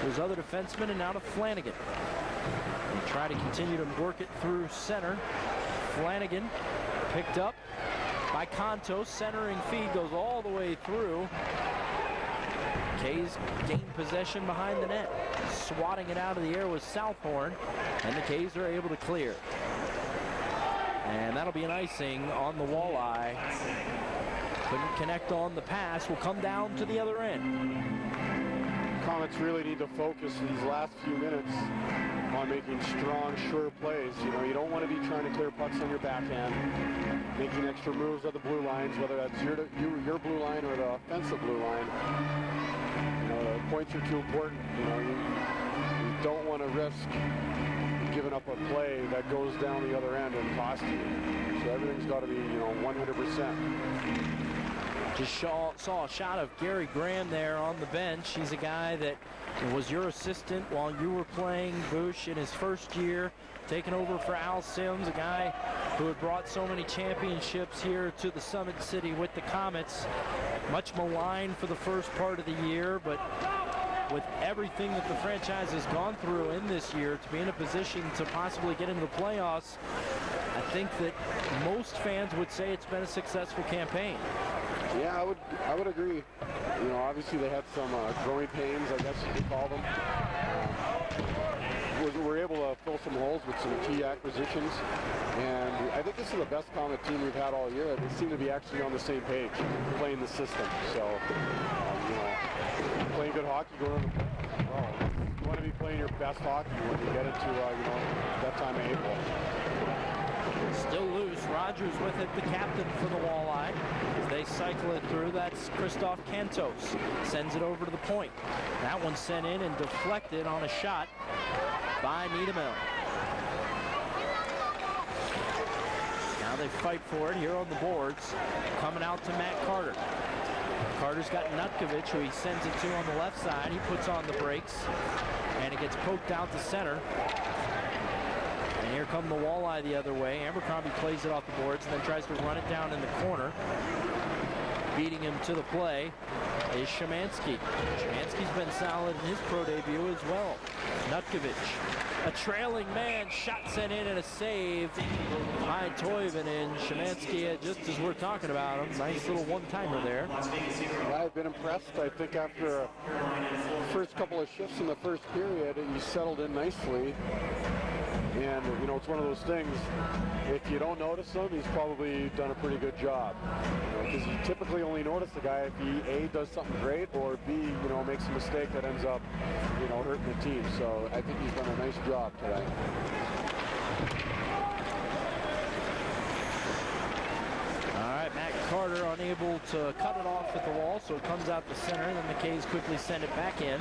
There's other defensemen, and now to Flanagan. They try to continue to work it through center. Flanagan picked up by Contos. Centering feed goes all the way through. Kays gain possession behind the net. Swatting it out of the air was Southhorn, and the Kays are able to clear. And that'll be an icing on the Walleye. Couldn't connect on the pass. Will come down to the other end. Komets really need to focus these last few minutes on making strong, sure plays. You know, you don't want to be trying to clear pucks on your backhand, making extra moves at the blue lines, whether that's your blue line or the offensive blue line. You know, the points are too important. You know, you don't want to risk giving up a play that goes down the other end and cost you. So everything's got to be, you know, 100%. Just saw a shot of Gary Graham there on the bench. He's a guy that was your assistant while you were playing Bush in his first year, taking over for Al Sims, a guy who had brought so many championships here to the Summit City with the Komets. Much maligned for the first part of the year, but with everything that the franchise has gone through in this year, to be in a position to possibly get into the playoffs, I think that most fans would say it's been a successful campaign. Yeah, I would agree. You know, obviously they had some growing pains, I guess you could call them. We're able to fill some holes with some key acquisitions, and I think this is the best Komet team we've had all year. They seem to be actually on the same page, playing the system. So, you know, playing good hockey, going to the playoffs. Well, you want to be playing your best hockey when you get into, you know, that time of April. Still loose. Rogers with it, the captain for the Walleye. As they cycle it through, that's Christoph Cantos. Sends it over to the point. That one sent in and deflected on a shot by Niedemel. Now they fight for it here on the boards. Coming out to Matt Carter. Carter's got Nutkovich, who he sends it to on the left side. He puts on the brakes, and it gets poked out to center. And here come the Walleye the other way. Abercrombie plays it off the boards and then tries to run it down in the corner. Beating him to the play is Szymanski. Szymanski's been solid in his pro debut as well. Nutkovich, a trailing man, shot sent in and a save by Toivonen. And Szymanski, just as we're talking about him, nice little one-timer there. I've been impressed. I think after the first couple of shifts in the first period, he settled in nicely. And, you know, it's one of those things, if you don't notice him, he's probably done a pretty good job. Because you typically only notice the guy if he, A, does something great, or B, you know, makes a mistake that ends up, you know, hurting the team. So I think he's done a nice job today. All right, Matt Carter unable to cut it off at the wall, so it comes out the center, and then the Kays quickly send it back in.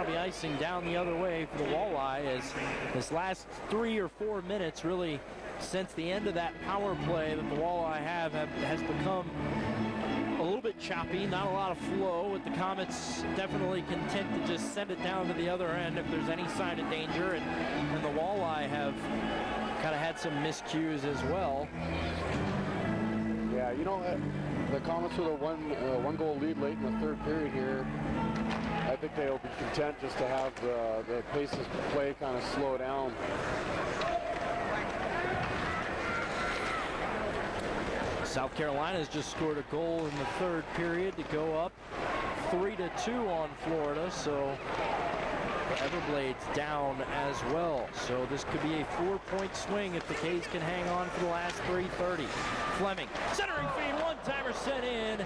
that'll be icing down the other way for the Walleye, as this last 3 or 4 minutes, really since the end of that power play that the Walleye has become a little bit choppy, not a lot of flow, with the Komets definitely content to just send it down to the other end if there's any sign of danger, and the Walleye have kind of had some miscues as well. Yeah, you know, the Komets with a one-goal lead late in the third period here. I think they'll be content just to have the pace of play kind of slow down. South Carolina has just scored a goal in the third period to go up 3-2 on Florida, so the Everblades down as well. So this could be a 4-point swing if the Cays can hang on for the last 3:30. Fleming, centering feed, one-timer sent in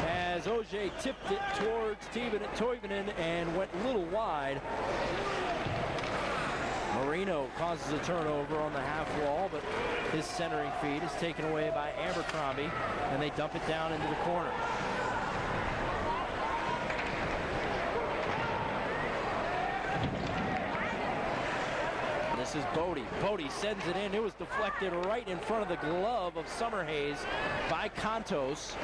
as Auger tipped it towards Toivonen and went a little wide. Marino causes a turnover on the half wall, but his centering feed is taken away by Abercrombie, and they dump it down into the corner. This is Bodie. Bodie sends it in. It was deflected right in front of the glove of Summerhays by Contos.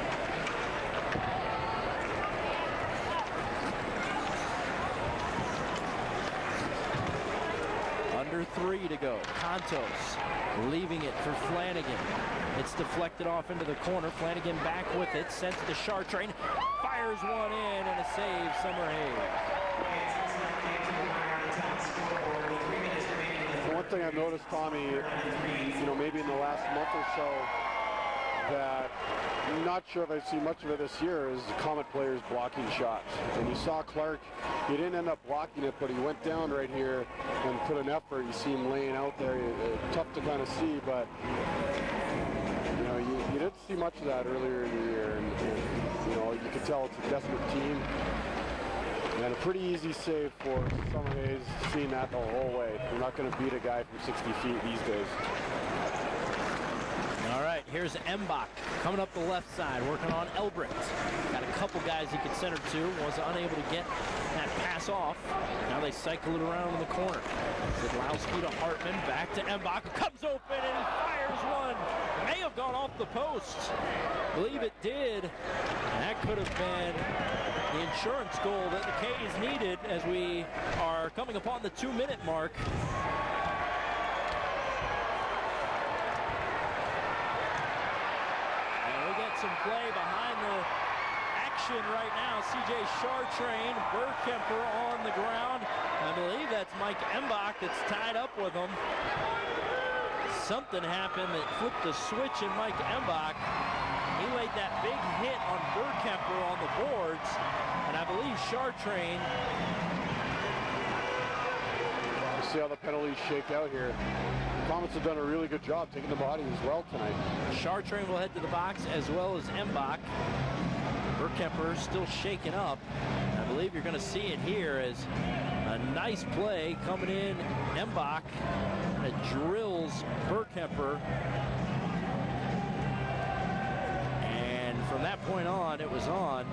Under 3 to go. Contos leaving it for Flanagan. It's deflected off into the corner. Flanagan back with it. Sends it to Chartrain. Fires one in and a save, Summerhays. One thing I've noticed, Tommy, you know, maybe in the last month or so, that I'm not sure if I've seen much of it this year, is the Komet players blocking shots. And you saw Clark, he didn't end up blocking it, but he went down right here and put an effort. You see him laying out there. Tough to kind of see, but you know, you didn't see much of that earlier in the year. And you know, you could tell it's a desperate team. And a pretty easy save for Summerhays, seeing that the whole way. You're not going to beat a guy from 60 feet these days. All right, here's Mbach coming up the left side, working on Elbricht. Got a couple guys he could center to, was unable to get that pass off. Now they cycle it around in the corner. Zidlowski to Hartman, back to Mbach, comes open and he fires one. May have gone off the post. I believe it did. And that could have been the insurance goal that the Cays needed as we are coming upon the 2-minute mark. Some play behind the action right now. CJ Chartrain, Bergkemper on the ground. I believe that's Mike Mbach that's tied up with him. Something happened that flipped the switch in Mike Mbach. He laid that big hit on Bergkemper on the boards, and I believe Chartrain. We'll see how the penalties shake out here. Komets have done a really good job taking the body as well tonight. Chartrain will head to the box as well as Mbach. Bergkemper still shaken up. I believe you're going to see it here as a nice play coming in. Mbach that drills Bergkemper. And from that point on, it was on.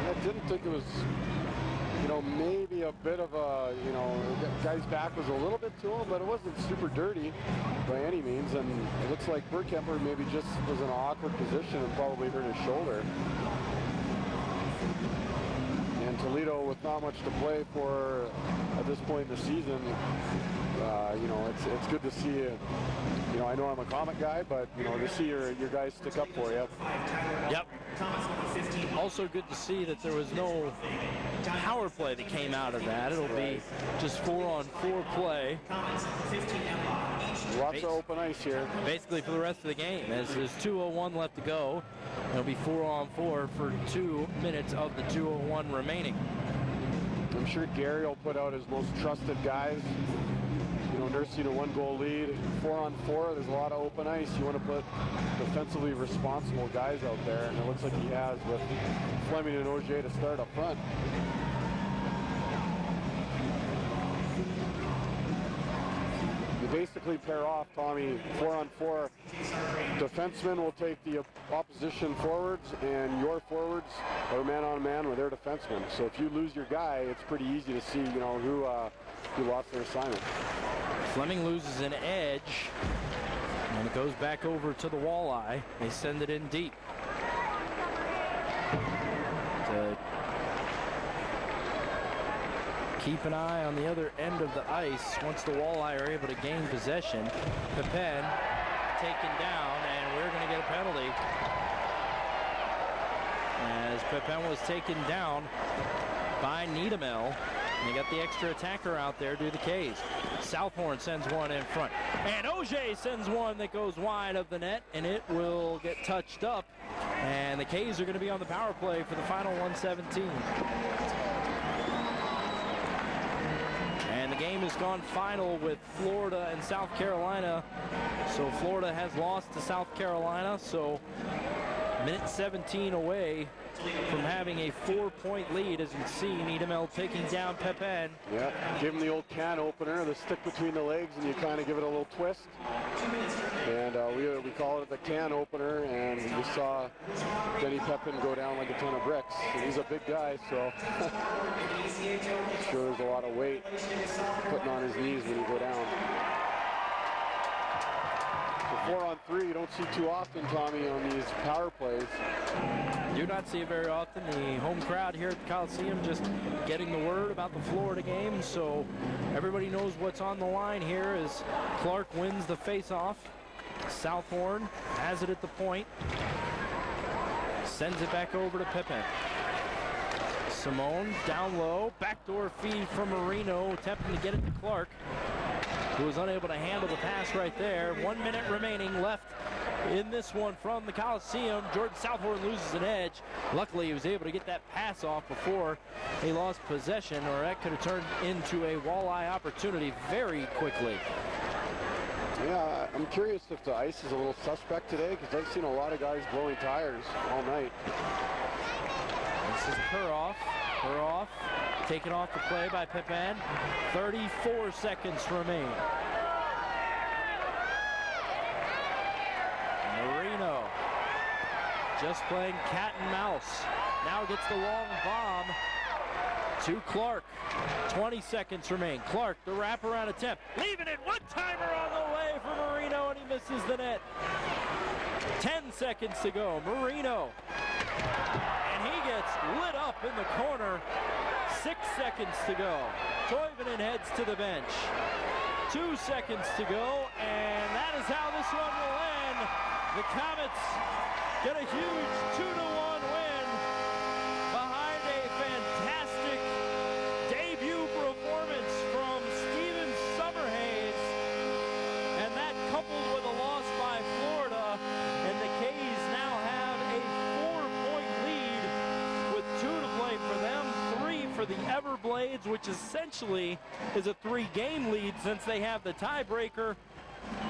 I didn't think it was, you know, maybe a bit of a, you know, the guy's back was a little bit to him, but it wasn't super dirty by any means. And it looks like Bergkemper maybe just was in an awkward position and probably hurt his shoulder. And Toledo, with not much to play for at this point in the season, you know, it's good to see it. You know, I know I'm a Komet guy, but you know, to see your guys stick up for you. Yep. Also good to see that there was no power play that came out of that. It'll be just 4-on-4 play. Lots of open ice here. Basically for the rest of the game, as there's 2:01 left to go. It'll be 4-on-4 for 2 minutes of the 2:01 remaining. I'm sure Gary will put out his most trusted guys. You know, nursing a 1-goal lead, 4-on-4, there's a lot of open ice. You want to put defensively responsible guys out there, and it looks like he has with Fleming and Auger to start up front. basically pair off, Tommy, 4-on-4. Defensemen will take the opposition forwards, and your forwards are man-on-man with their defensemen. So if you lose your guy, it's pretty easy to see, you know, who lost their assignment. Fleming loses an edge, and it goes back over to the Walleye. They send it in deep. To keep an eye on the other end of the ice once the Walleye are able to gain possession. Pepin taken down, and we're going to get a penalty as Pepin was taken down by Niedemel. They got the extra attacker out there to the K's. Southhorn sends one in front, and Auger sends one that goes wide of the net, and it will get touched up, and the K's are going to be on the power play for the final 117. And the game has gone final with Florida and South Carolina. So Florida has lost to South Carolina, so minute 17 away from having a 4-point lead. As you can see, Niedemel taking down Pepin. Yeah, give him the old can opener, the stick between the legs, and you kind of give it a little twist. And we call it the can opener, and you saw Denny Pepin go down like a ton of bricks. And he's a big guy, so I'm sure there's a lot of weight putting on his knees when you go down. 4-on-3 you don't see too often, Tommy, on these power plays. Do not see it very often. The home crowd here at the Coliseum just getting the word about the Florida game, so everybody knows what's on the line here as Clark wins the face-off. Southhorn has it at the point, sends it back over to Pepin. Simone down low, backdoor feed from Marino, attempting to get it to Clark, who was unable to handle the pass right there. 1 minute remaining left in this one from the Coliseum. Jordan Southhorn loses an edge. Luckily, he was able to get that pass off before he lost possession, or that could have turned into a Walleye opportunity very quickly. Yeah, I'm curious if the ice is a little suspect today, because I've seen a lot of guys blowing tires all night. This is Perhoff. Perhoff taken off the play by Pepin. 34 seconds remain. Marino just playing cat and mouse. Now gets the long bomb to Clark. 20 seconds remain. Clark, the wraparound attempt, leaving it. One-timer on the way for Marino, and he misses the net. 10 seconds to go. Marino, and he gets lit up in the corner. 6 seconds to go. Toivonen heads to the bench. 2 seconds to go, and that is how this one will end. The Komets get a huge 2-1 win behind a fantastic debut performance from Steven Summerhays, and that coupled with a loss by Florida, and the K's now have a 4-point lead with 2 to play for them, 3 for the Everblades, which essentially is a 3-game lead since they have the tiebreaker.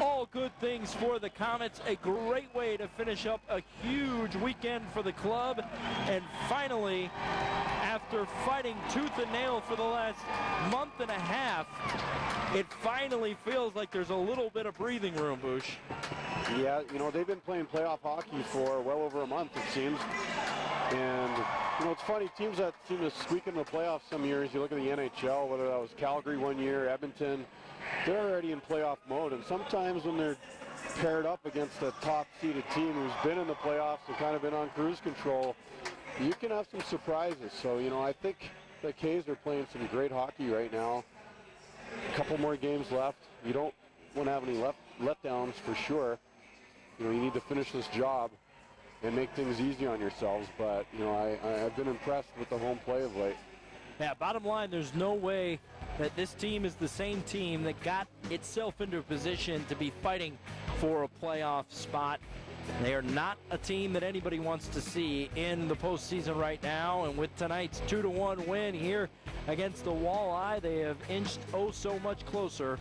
All good things for the Komets. A great way to finish up a huge weekend for the club. And finally, after fighting tooth and nail for the last month and a half, it finally feels like there's a little bit of breathing room, Bush. Yeah, you know, they've been playing playoff hockey for well over a month, it seems. And, you know, it's funny, teams that seem to squeak in the playoffs some years, you look at the NHL, whether that was Calgary one year, Edmonton, they're already in playoff mode. And sometimes when they're paired up against a top-seeded team who's been in the playoffs and kind of been on cruise control, you can have some surprises. So, you know, I think the K's are playing some great hockey right now. A couple more games left. You don't want to have any letdowns for sure. You know, you need to finish this job and make things easy on yourselves. But, you know, I've been impressed with the home play of late. Yeah, bottom line, there's no way that this team is the same team that got itself into a position to be fighting for a playoff spot. They are not a team that anybody wants to see in the postseason right now. And with tonight's 2-1 win here against the Walleye, they have inched oh so much closer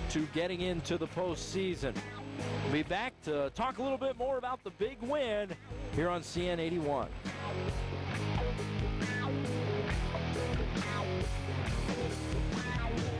to getting into the postseason. We'll be back to talk a little bit more about the big win here on CN81.